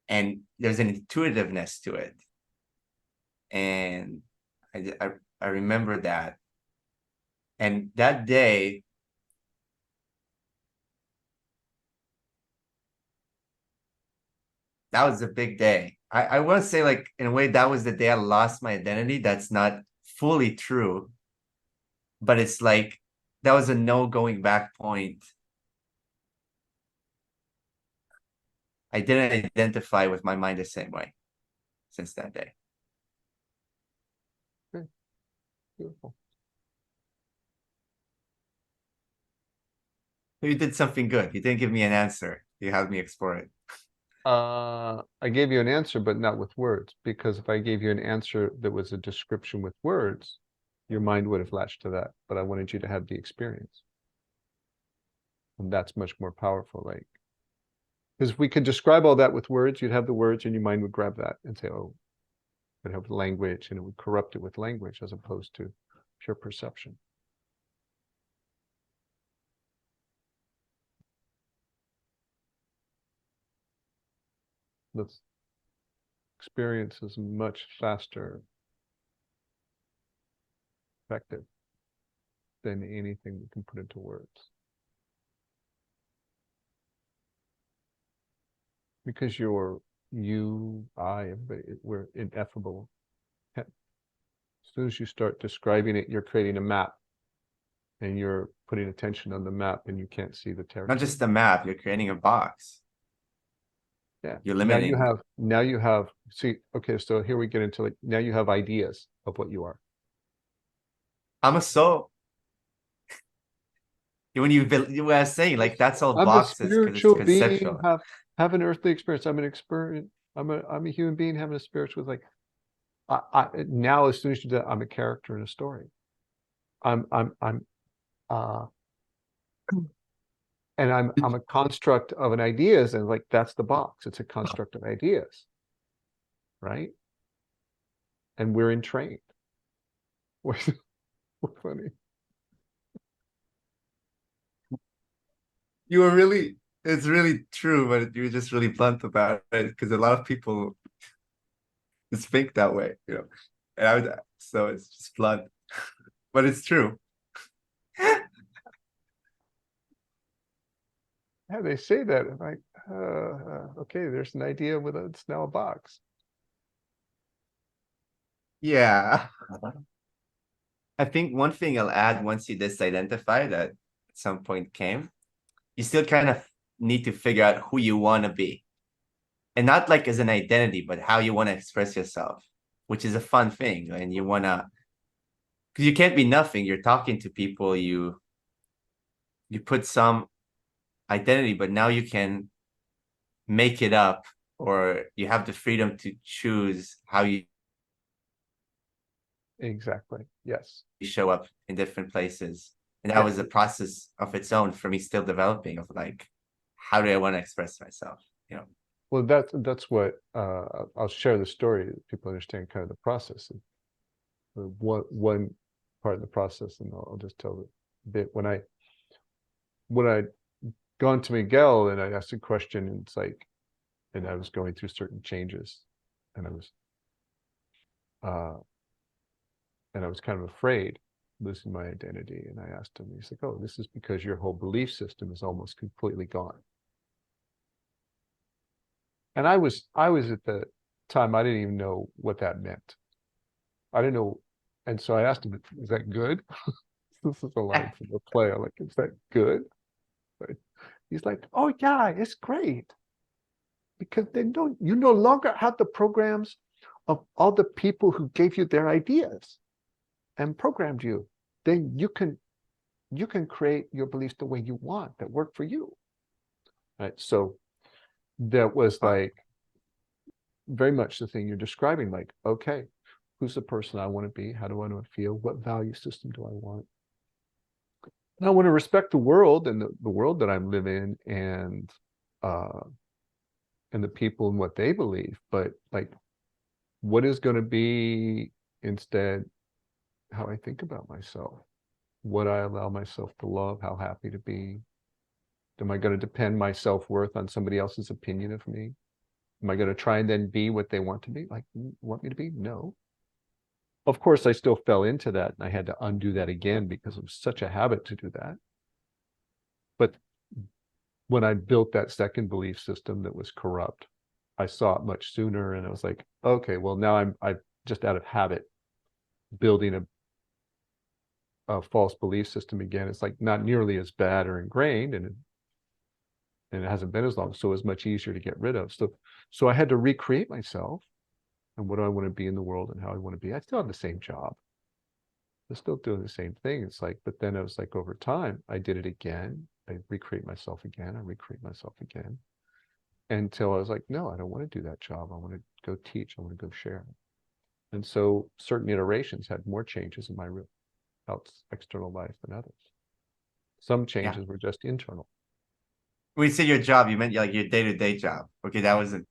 And there's an intuitiveness to it. And I remember that. And that day, that was a big day. I want to say, like, in a way, that was the day I lost my identity. That's not fully true, but it's like that was a no going back point. I didn't identify with my mind the same way since that day. okay, beautiful. You did something good. You didn't give me an answer. You had me explore it. I gave you an answer, but not with words, because if I gave you an answer that was a description with words, your mind would have latched to that. But I wanted you to have the experience. And that's much more powerful, like, because we could describe all that with words, you'd have the words and your mind would grab that and say, oh, it have language, and it would corrupt it with language as opposed to pure perception. This experience is much faster, effective than anything we can put into words. Because everybody, we're ineffable. As soon as you start describing it, you're creating a map and you're putting attention on the map and you can't see the territory. Not just the map, you're creating a box. Yeah. You're limiting. Now you have, see, okay, so here we get into like, now you have ideas of what you are. I'm a soul. When you were saying like that's all I'm a boxes because it's spiritual being, conceptual. have an earthly experience. I'm an experience. I'm a human being having a spiritual, like, now as soon as you do that, I'm a character in a story. I'm uh and I'm a construct of an ideas, and like that's the box. It's a construct of ideas, right? And we're entrained. We're funny. You were really, it's really true, but you were just really blunt about it because a lot of people just think that way, you know. And so it's just blunt, but it's true. Yeah, they say that. I'm like, okay, there's an idea with it's now a box. Yeah. I think one thing I'll add once you disidentify that at some point came, you still kind of need to figure out who you want to be. And not like as an identity, but how you want to express yourself, which is a fun thing. And you want to, because you can't be nothing. You're talking to people, you put some identity, but now you can make it up, or you have the freedom to choose how you Exactly. Yes. show up in different places. And that was a process of its own for me, still developing, of like, how do I want to express myself, you know? Well, that's what, I'll share the story, that people understand kind of the process. One part of the process, and I'll just tell a bit. When I'd gone to Miguel and I asked a question, and it's like, and I was going through certain changes, and I was, uh, kind of afraid losing my identity. And I asked him, he's like, oh, this is because your whole belief system is almost completely gone. And I was at the time, I didn't even know what that meant. I didn't know. And so I asked him, is that good? This is a line from the play. I'm like, is that good? Right? He's like, oh yeah, it's great. Because you no longer have the programs of all the people who gave you their ideas and programmed you. Then you can create your beliefs the way you want, that work for you. Right. So that was like very much the thing you're describing, like, okay, who's the person I want to be? How do I want to feel? What value system do I want? And I want to respect the world, and the world that I'm living in, and the people and what they believe. But like, what is going to be instead how I think about myself? What I allow myself to love, how happy to be. Am I going to depend my self-worth on somebody else's opinion of me? Am I going to try and then be what they want to be? Like, want me to be? No. Of course, I still fell into that, and I had to undo that again because it was such a habit to do that. But when I built that second belief system that was corrupt, I saw it much sooner, and I was like, okay, well, now I'm just out of habit building a false belief system again. It's like not nearly as bad or ingrained, and it hasn't been as long, so it's much easier to get rid of. So I had to recreate myself, and what do I want to be in the world, and how I want to be. I still have the same job. I'm still doing the same thing. It's like, but then I was like, over time, I did it again. I recreate myself again. I recreate myself again, until I was like, no, I don't want to do that job. I want to go teach. I want to go share. And so certain iterations had more changes in my real external life than others. Some Yeah. changes were just internal. When you say your job, you meant like your day-to-day job. Okay, that wasn't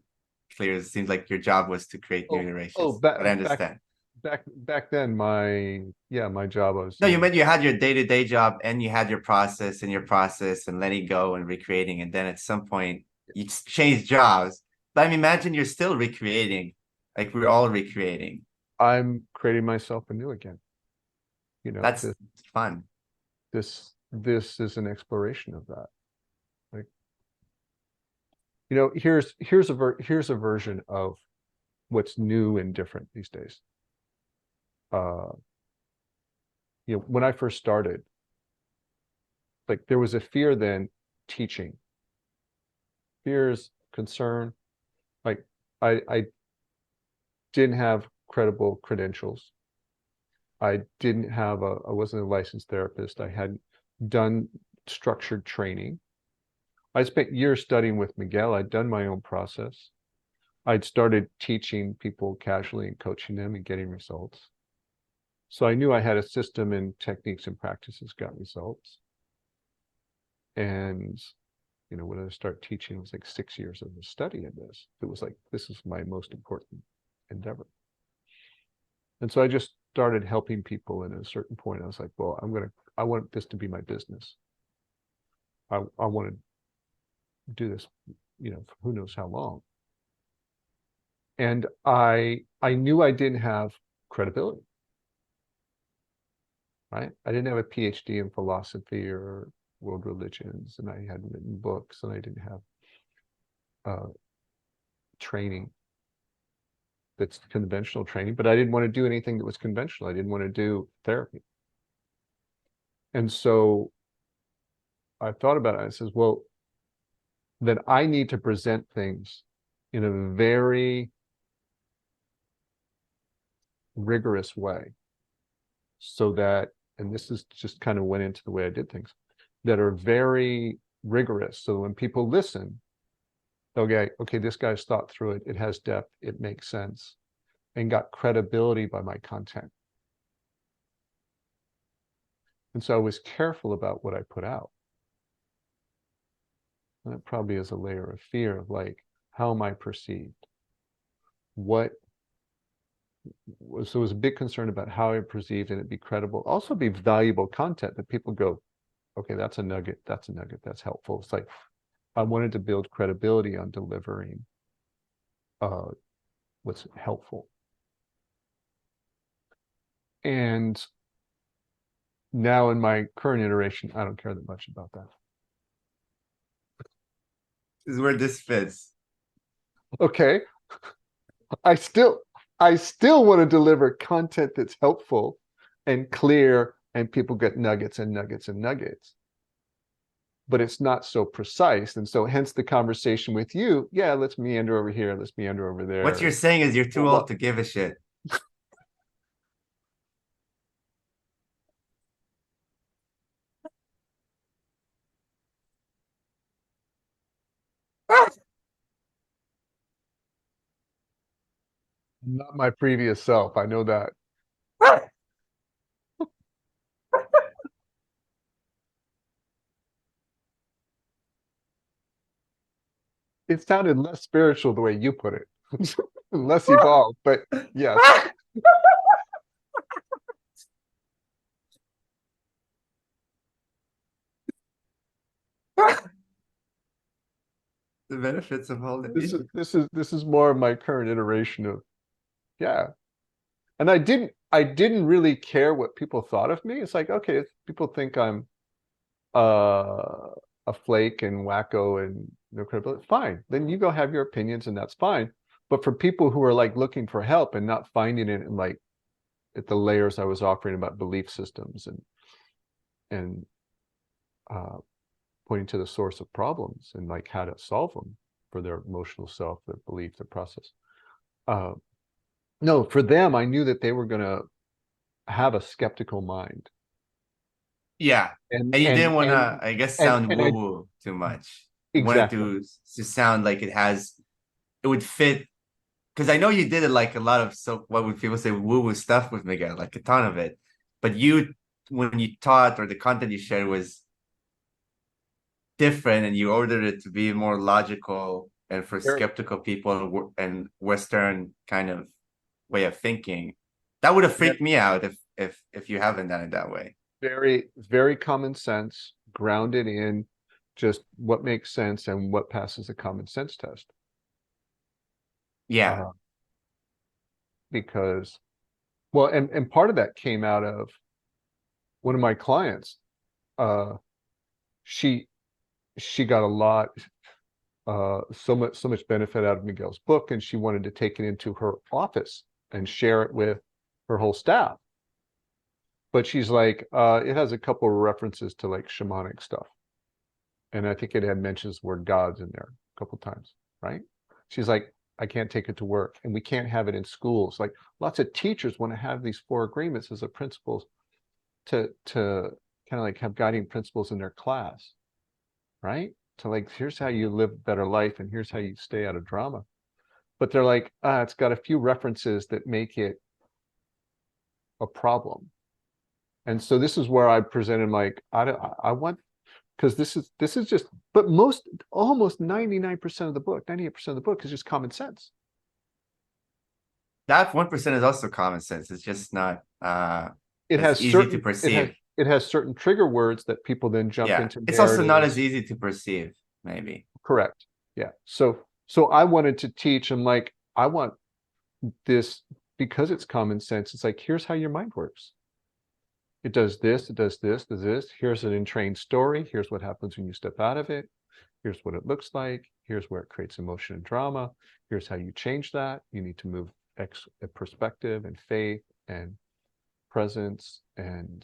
clear. It seems like your job was to create new Oh, iterations, back but I back understand. back then, my job was, No, you meant you had your day-to-day job and you had your process and letting go and recreating. And then at some point you change jobs. But I mean, imagine you're still recreating. Like we're all recreating. I'm creating myself anew again. You know, That's fun. this is an exploration of that. Like, you know, here's a version of what's new and different these days. Uh, you know, when I first started, like there was a fear then teaching. Fears, concern. Like I didn't have credible credentials. I didn't have I wasn't a licensed therapist. I hadn't done structured training. I spent years studying with Miguel. I'd done my own process. I'd started teaching people casually and coaching them and getting results. So I knew I had a system, and techniques and practices got results. And, you know, when I started teaching, it was like 6 years of study in this. It was like, this is my most important endeavor. And so I just started helping people. And at a certain point, I was like, well, I want this to be my business. I want to do this, you know, for who knows how long. And I knew I didn't have credibility, right? I didn't have a PhD in philosophy or world religions, and I hadn't written books, and I didn't have training that's conventional training, but I didn't want to do anything that was conventional. I didn't want to do therapy. And so I thought about it. I says, well, then I need to present things in a very rigorous way, so that, and this is just kind of went into the way I did things, that are very rigorous. So when people listen, they'll go, okay, this guy's thought through it. It has depth. It makes sense, and got credibility by my content. And so I was careful about what I put out. And it probably is a layer of fear of like, How am I perceived? What was, so it was a big concern about how I'm perceived and it be credible, also be valuable content that people go, okay, that's a nugget, that's helpful. It's like, I wanted to build credibility on delivering what's helpful. And now in my current iteration, I don't care that much about that. This is where this fits. Okay. I still want to deliver content that's helpful and clear and people get nuggets and nuggets and nuggets. But it's not so precise. And so hence the conversation with you. Yeah, let's meander over here. Let's meander over there. What you're saying is you're too old to give a shit. Not my previous self. I know that. It sounded less spiritual the way you put it. Less evolved, but yes. The benefits of holding. This is more of my current iteration of, yeah. And I didn't really care what people thought of me. It's like, okay, if people think I'm a flake and wacko and no credibility, fine. Then you go have your opinions and that's fine. But for people who are like looking for help and not finding it in like at the layers I was offering about belief systems and pointing to the source of problems and like how to solve them for their emotional self, their belief, their process. No, for them, I knew that they were going to have a skeptical mind. Yeah. And And you didn't want to, I guess, sound and I woo-woo too much. You wanted exactly to sound like it would fit. Because I know you did it like a lot of, so what would people say, woo-woo stuff with Miguel, like a ton of it. But you, when you taught or the content you shared was different and you ordered it to be more logical and for very skeptical people and Western kind of way of thinking, that would have freaked me out if you haven't done it that way. very common sense, grounded in just what makes sense and what passes the common sense test. Yeah. Because, well, and part of that came out of one of my clients. She got a lot, so much benefit out of Miguel's book, and she wanted to take it into her office and share it with her whole staff. But she's like, it has a couple of references to like shamanic stuff. And I think it had mentions the word gods in there a couple times, right? She's like, I can't take it to work, and we can't have it in schools. Like lots of teachers want to have these 4 agreements as a principles to kind of like have guiding principles in their class, right? To like, here's how you live a better life, and here's how you stay out of drama. But they're like, it's got a few references that make it a problem. And so this is where I presented like, I want, because this is just, but almost 99% of the book, 98% of the book is just common sense. That 1% is also common sense. It's just not It as has easy to certain, perceive. it has certain trigger words that people then jump Yeah. into It's also not as narratives. easy to perceive, maybe. Correct. Yeah. So I wanted to teach and like, I want this because it's common sense. It's like, here's how your mind works. It does this, it does this, does this. Here's an entrained story. Here's what happens when you step out of it. Here's what it looks like. Here's where it creates emotion and drama. Here's how you change that. You need to move perspective and faith and presence and,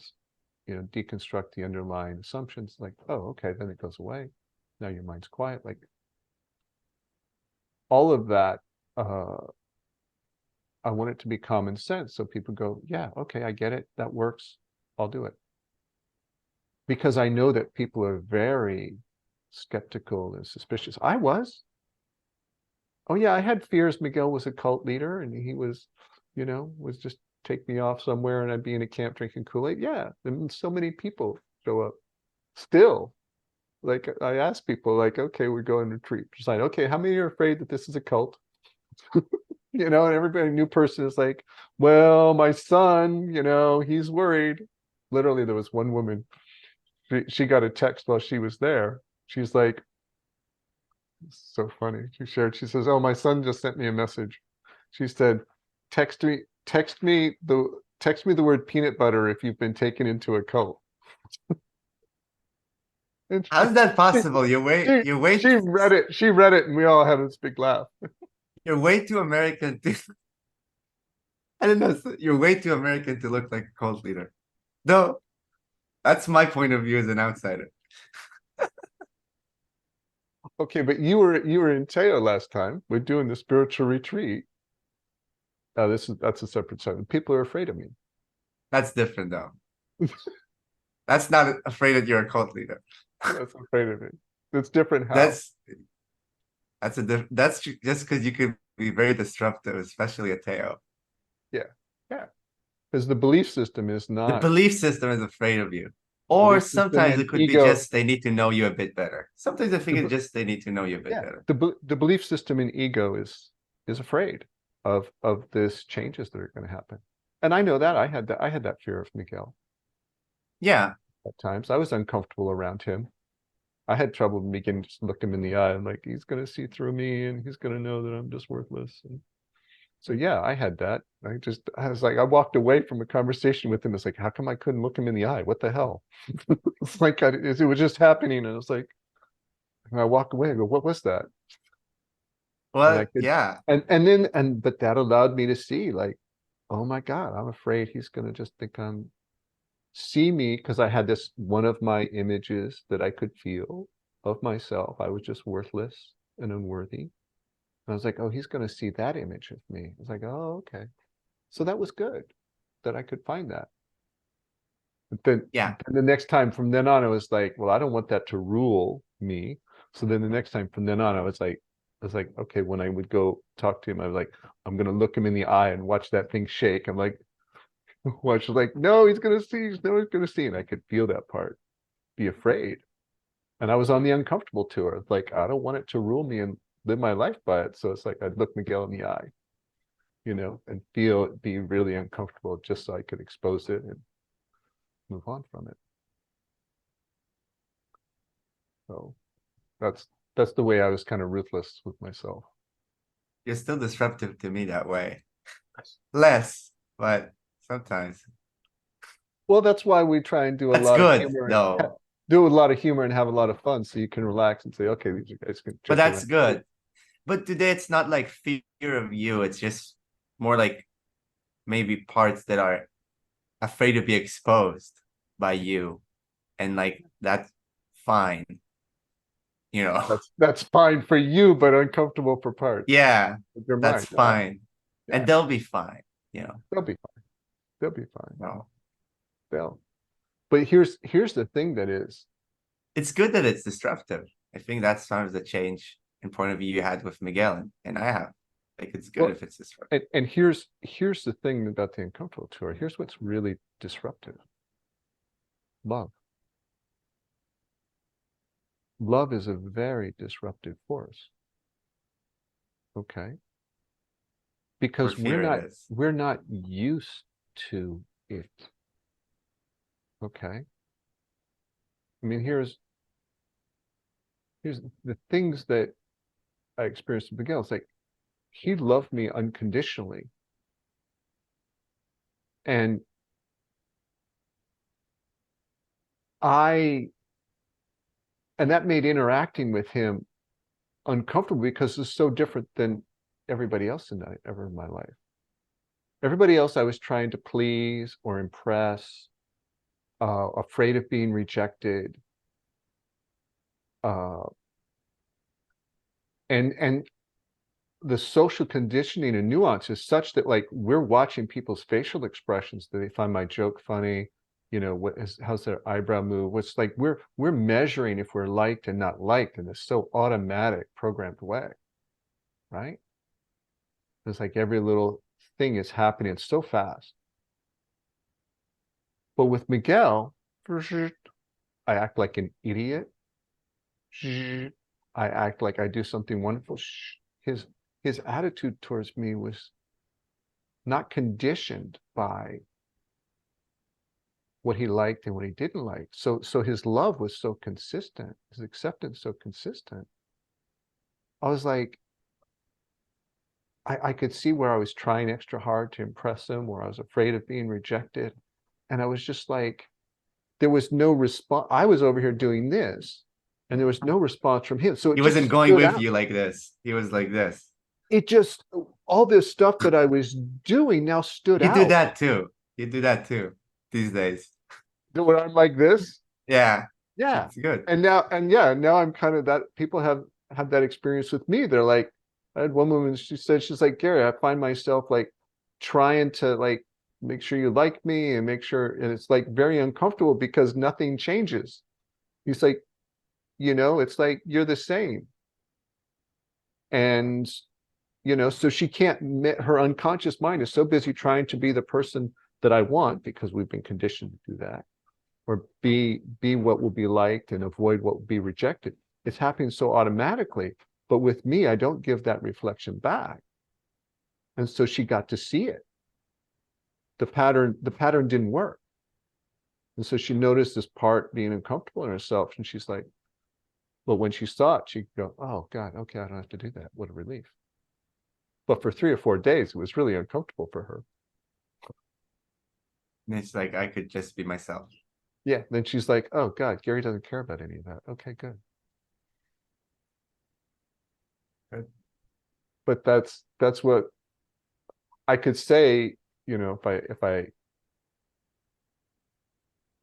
you know, deconstruct the underlying assumptions. Like, oh, okay, then it goes away. Now your mind's quiet. Like all of that, I want it to be common sense. So people go, yeah, okay, I get it. That works. I'll do it. Because I know that people are very skeptical and suspicious. I was. Oh yeah, I had fears Miguel was a cult leader and he was, you know, was just take me off somewhere and I'd be in a camp drinking Kool-Aid. Yeah, and so many people show up still. Like I ask people, like, okay, we're going retreat. Decide, okay, how many are afraid that this is a cult? You know, and everybody, new person is like, well, my son, you know, he's worried. Literally, there was one woman, she got a text while she was there. She's like, so funny. She shared, she says, oh, my son just sent me a message. She said, text me the word peanut butter if you've been taken into a cult. And How's that she, possible? she read it, and we all had this big laugh. You're way too American to, I don't know, you're way too American to look like a cult leader. Though, that's my point of view as an outsider. Okay, but you were in Teo last time. We're doing the spiritual retreat. That's a separate side. People are afraid of me. That's different though. That's not afraid that you're a cult leader. That's afraid of me. It's different how. That's just because you could be very disruptive, especially at Teo. Yeah, yeah. Because the belief system is The not belief system is afraid of you. Or belief system sometimes and it could be ego. just they need to know you a bit better. Sometimes I think The, it's just they need to know you a bit yeah, better. the belief system and ego is afraid of this changes that are going to happen. And I know that I had that fear of Miguel Yeah. at times. I was uncomfortable around him. I had trouble beginning to look him in the eye and like he's going to see through me and he's going to know that I'm just worthless. And so yeah, I had that. I was like, I walked away from a conversation with him. It's like, how come I couldn't look him in the eye? What the hell? It's like it was just happening, and it's like, and I walked away. I go, what was that? And I Well, could, yeah. but that allowed me to see, like, oh my God, I'm afraid he's gonna just think I'm see me because I had this one of my images that I could feel of myself. I was just worthless and unworthy. I was like, oh, he's going to see that image of me. I was like, oh, okay. So that was good that I could find that. But Yeah. then the next time from then on, I was like, well, I don't want that to rule me. So then the next time from then on, I was like, okay, when I would go talk to him, I was like, I'm going to look him in the eye and watch that thing shake. I'm like, watch, like, no, he's going to see, no, he's going to see. And I could feel that part, be afraid. And I was on the uncomfortable tour. Like, I don't want it to rule me and live my life by it. So it's like, I'd look Miguel in the eye, you know, and be really uncomfortable just so I could expose it and move on from it. So that's the way I was kind of ruthless with myself. You're still disruptive to me that way. Less, but sometimes. Well, that's why we try and do a That's lot of good, humor and though. do a lot of humor and have a lot of fun so you can relax and say, okay, these guys can But joke that's around. good. But today it's not like fear of you. It's just more like maybe parts that are afraid to be exposed by you. And like that's fine. You know. That's fine for you, but uncomfortable for parts Yeah, of your that's mind. fine. And Yeah, they'll be fine, you know. they'll be fine. They'll be fine. No. They'll. But here's the thing that is, It's good that it's disruptive. I think that's some of the change in point of view you had with Miguel and I have. Like it's good well, if it's disruptive. and here's the thing about the uncomfortable tour. Here's what's really disruptive. Love. Love is a very disruptive force. Okay. Or Because fear it is. we're not used to it. Okay. I mean, here's the things that I experienced with Miguel. It's like he loved me unconditionally. And I and that made interacting with him uncomfortable because it's so different than everybody else ever in my life. Everybody else I was trying to please or impress, afraid of being rejected, uh, and the social conditioning and nuance is such that like we're watching people's facial expressions. Do they find my joke funny? You know, how's their eyebrow move? What's like we're measuring if we're liked and not liked in this so automatic, programmed way, right? It's like every little thing is happening so fast. But with Miguel, I act like an idiot. shh, I act like I do something wonderful. Shh. His attitude towards me was not conditioned by what he liked and what he didn't like. So his love was so consistent, his acceptance so consistent. I was like, I could see where I was trying extra hard to impress him, where I was afraid of being rejected. And I was just like, there was no response. I was over here doing this, and there was no response from him. So it He just wasn't going stood with out. you like this. He was like this. It just, all this stuff that I was doing now stood You do out. that too. You do that too these days. When I'm like this, Yeah, yeah. it's good. And now I'm kind of that. People have that experience with me. They're like, I had one woman, she said, she's like, Gary, I find myself like trying to like make sure you like me and make sure, and it's like very uncomfortable because nothing changes. He's like, it's like you're the same. And so she can't, her unconscious mind is so busy trying to be the person that I want, because we've been conditioned to do that, or be what will be liked and avoid what will be rejected. It's happening so automatically. But with me, I don't give that reflection back. And so she got to see it. The pattern didn't work. And so she noticed this part being uncomfortable in herself. And she's like, well, when she saw it, she'd go, oh God, okay, I don't have to do that. What a relief. But for 3 or 4 days, it was really uncomfortable for her. And it's like I could just be myself. Yeah. Then she's like, oh God, Gary doesn't care about any of that. Okay, good. Good. But that's what I could say, if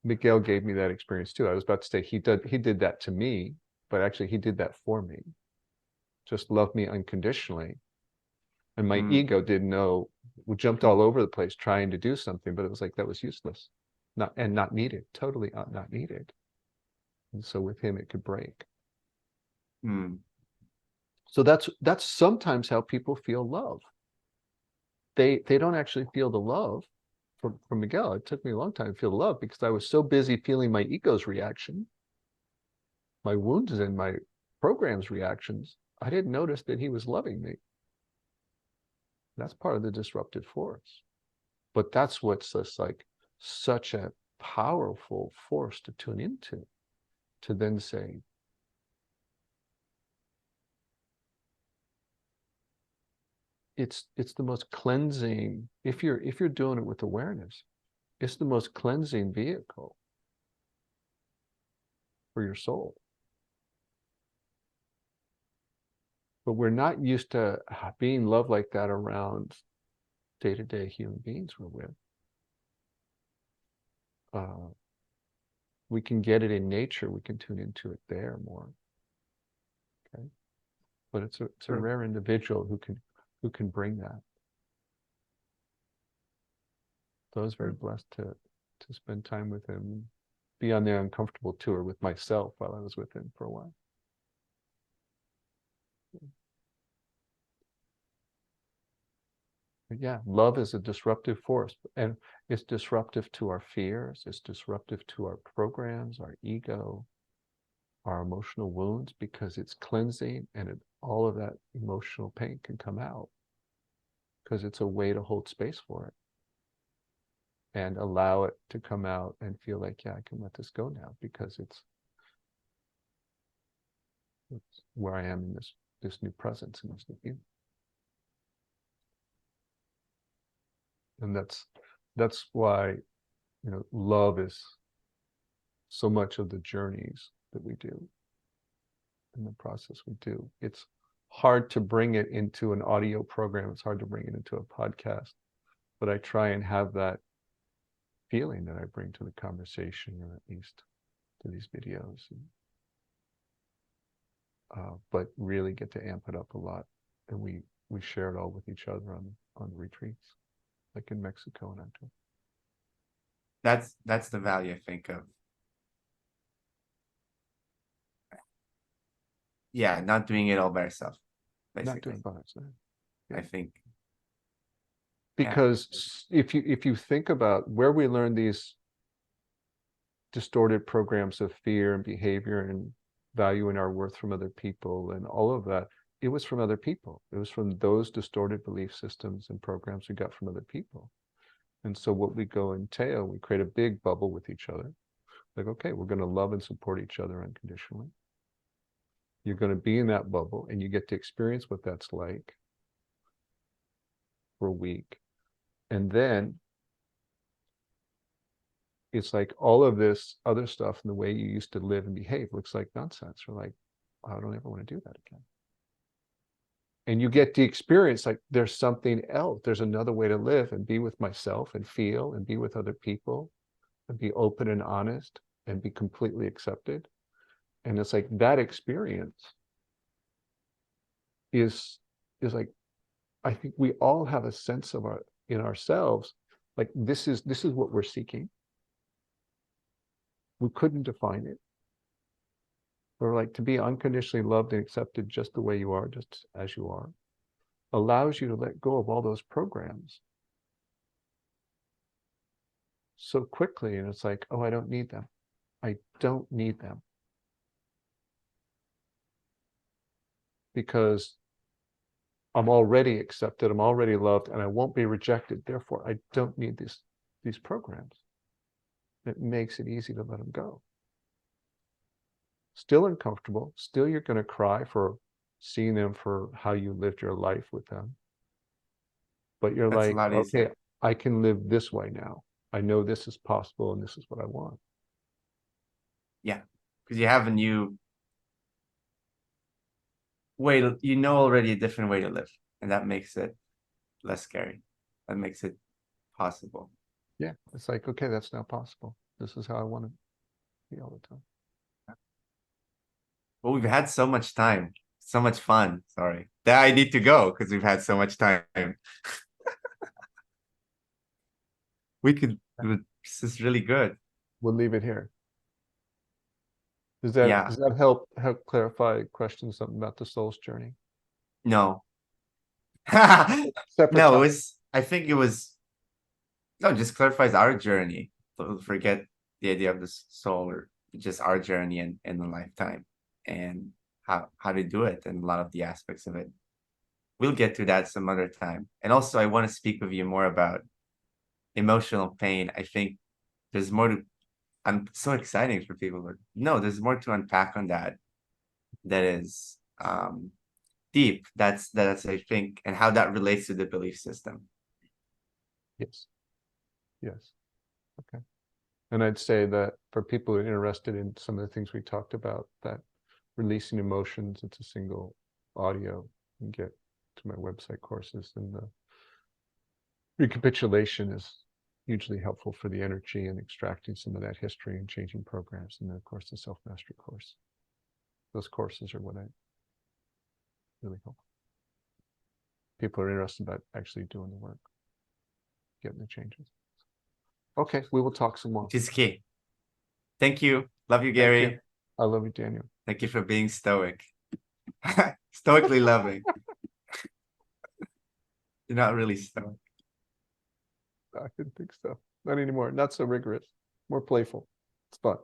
Miguel gave me that experience too. I was about to say he did that to me, but actually he did that for me. Just loved me unconditionally. And my ego didn't know, we jumped all over the place trying to do something, but it was like that was useless. Not needed, totally not needed. And so with him it could break. So that's sometimes how people feel love. They don't actually feel the love from Miguel. It took me a long time to feel the love because I was so busy feeling my ego's reaction, my wounds and my program's reactions. I didn't notice that he was loving me. That's part of the disruptive force. But that's what's just like such a powerful force to tune into, to then say, it's the most cleansing, if you're doing it with awareness, it's the most cleansing vehicle for your soul. But we're not used to being loved like that around day-to-day human beings we're with. We can get it in nature. We can tune into it there more. Okay, but it's a rare individual who can bring that. So I was very blessed to spend time with him, be on the uncomfortable tour with myself while I was with him for a while. But yeah, love is a disruptive force, and it's disruptive to our fears, it's disruptive to our programs, our ego, our emotional wounds, because it's cleansing, and all of that emotional pain can come out because it's a way to hold space for it and allow it to come out and feel like, yeah, I can let this go now because it's where I am in this new presence and this new feeling. And that's why, love is so much of the journeys that we do and the process we do. It's hard to bring it into an audio program. It's hard to bring it into a podcast, but I try and have that feeling that I bring to the conversation, or at least to these videos, but really get to amp it up a lot. And we share it all with each other on retreats, like in Mexico and Anto. That's the value I think of. Yeah, not doing it all by yourself, basically. Not doing by yourself. I think. Because if you think about where we learn these distorted programs of fear and behavior and valuing our worth from other people and all of that, it was from other people. It was from those distorted belief systems and programs we got from other people. And so what we go entail, we create a big bubble with each other. Like, okay, we're going to love and support each other unconditionally. You're going to be in that bubble and you get to experience what that's like for a week. And then it's like all of this other stuff and the way you used to live and behave looks like nonsense. We're like, I don't ever want to do that again. And you get the experience like there's something else. There's another way to live and be with myself and feel and be with other people and be open and honest and be completely accepted. And it's like that experience is like, I think we all have a sense of in ourselves, like this is what we're seeking. We couldn't define it. Or like to be unconditionally loved and accepted just the way you are, just as you are, allows you to let go of all those programs so quickly. And it's like, oh, I don't need them. I don't need them. Because I'm already accepted, I'm already loved, and I won't be rejected. Therefore, I don't need these programs. It makes it easy to let them go. Still uncomfortable, still you're going to cry for seeing them for how you lived your life with them. But you're That's a like, lot okay, easier. I can live this way now. I know this is possible and this is what I want. Yeah, because you have a new way to, you know, already a different way to live, and that makes it less scary. That makes it possible. Yeah, it's like, okay, that's now possible. This is how I want to be all the time. Well, we've had so much time, so much fun. Sorry, that I need to go because we've had so much time. We could. This is really good. We'll leave it here. Yeah. Does that help clarify questions, something about the soul's journey? No. Separate No, it topic. was. I think it was. No, it just clarifies our journey. Forget the idea of the soul, or just our journey in the lifetime, and how to do it, and a lot of the aspects of it. We'll get to that some other time. And also, I want to speak with you more about emotional pain. I think there's more to. I'm so exciting for people, but no, there's more to unpack on that. That is deep. That's I think, and how that relates to the belief system. Yes. Yes. Okay. And I'd say that for people who are interested in some of the things we talked about, that releasing emotions, it's a single audio. You can get to my website courses, and the recapitulation is hugely helpful for the energy and extracting some of that history and changing programs. And then of course the self-mastery course. Those courses are what I really hope people are interested about actually doing the work, getting the changes. Okay, we will talk some more. Which is key. Thank you. Love you, Thank you. Gary. I love you, Daniel. Thank you for being stoic. Stoically loving. You're not really stoic. I didn't think so. Not anymore. Not so rigorous. More playful. It's fun.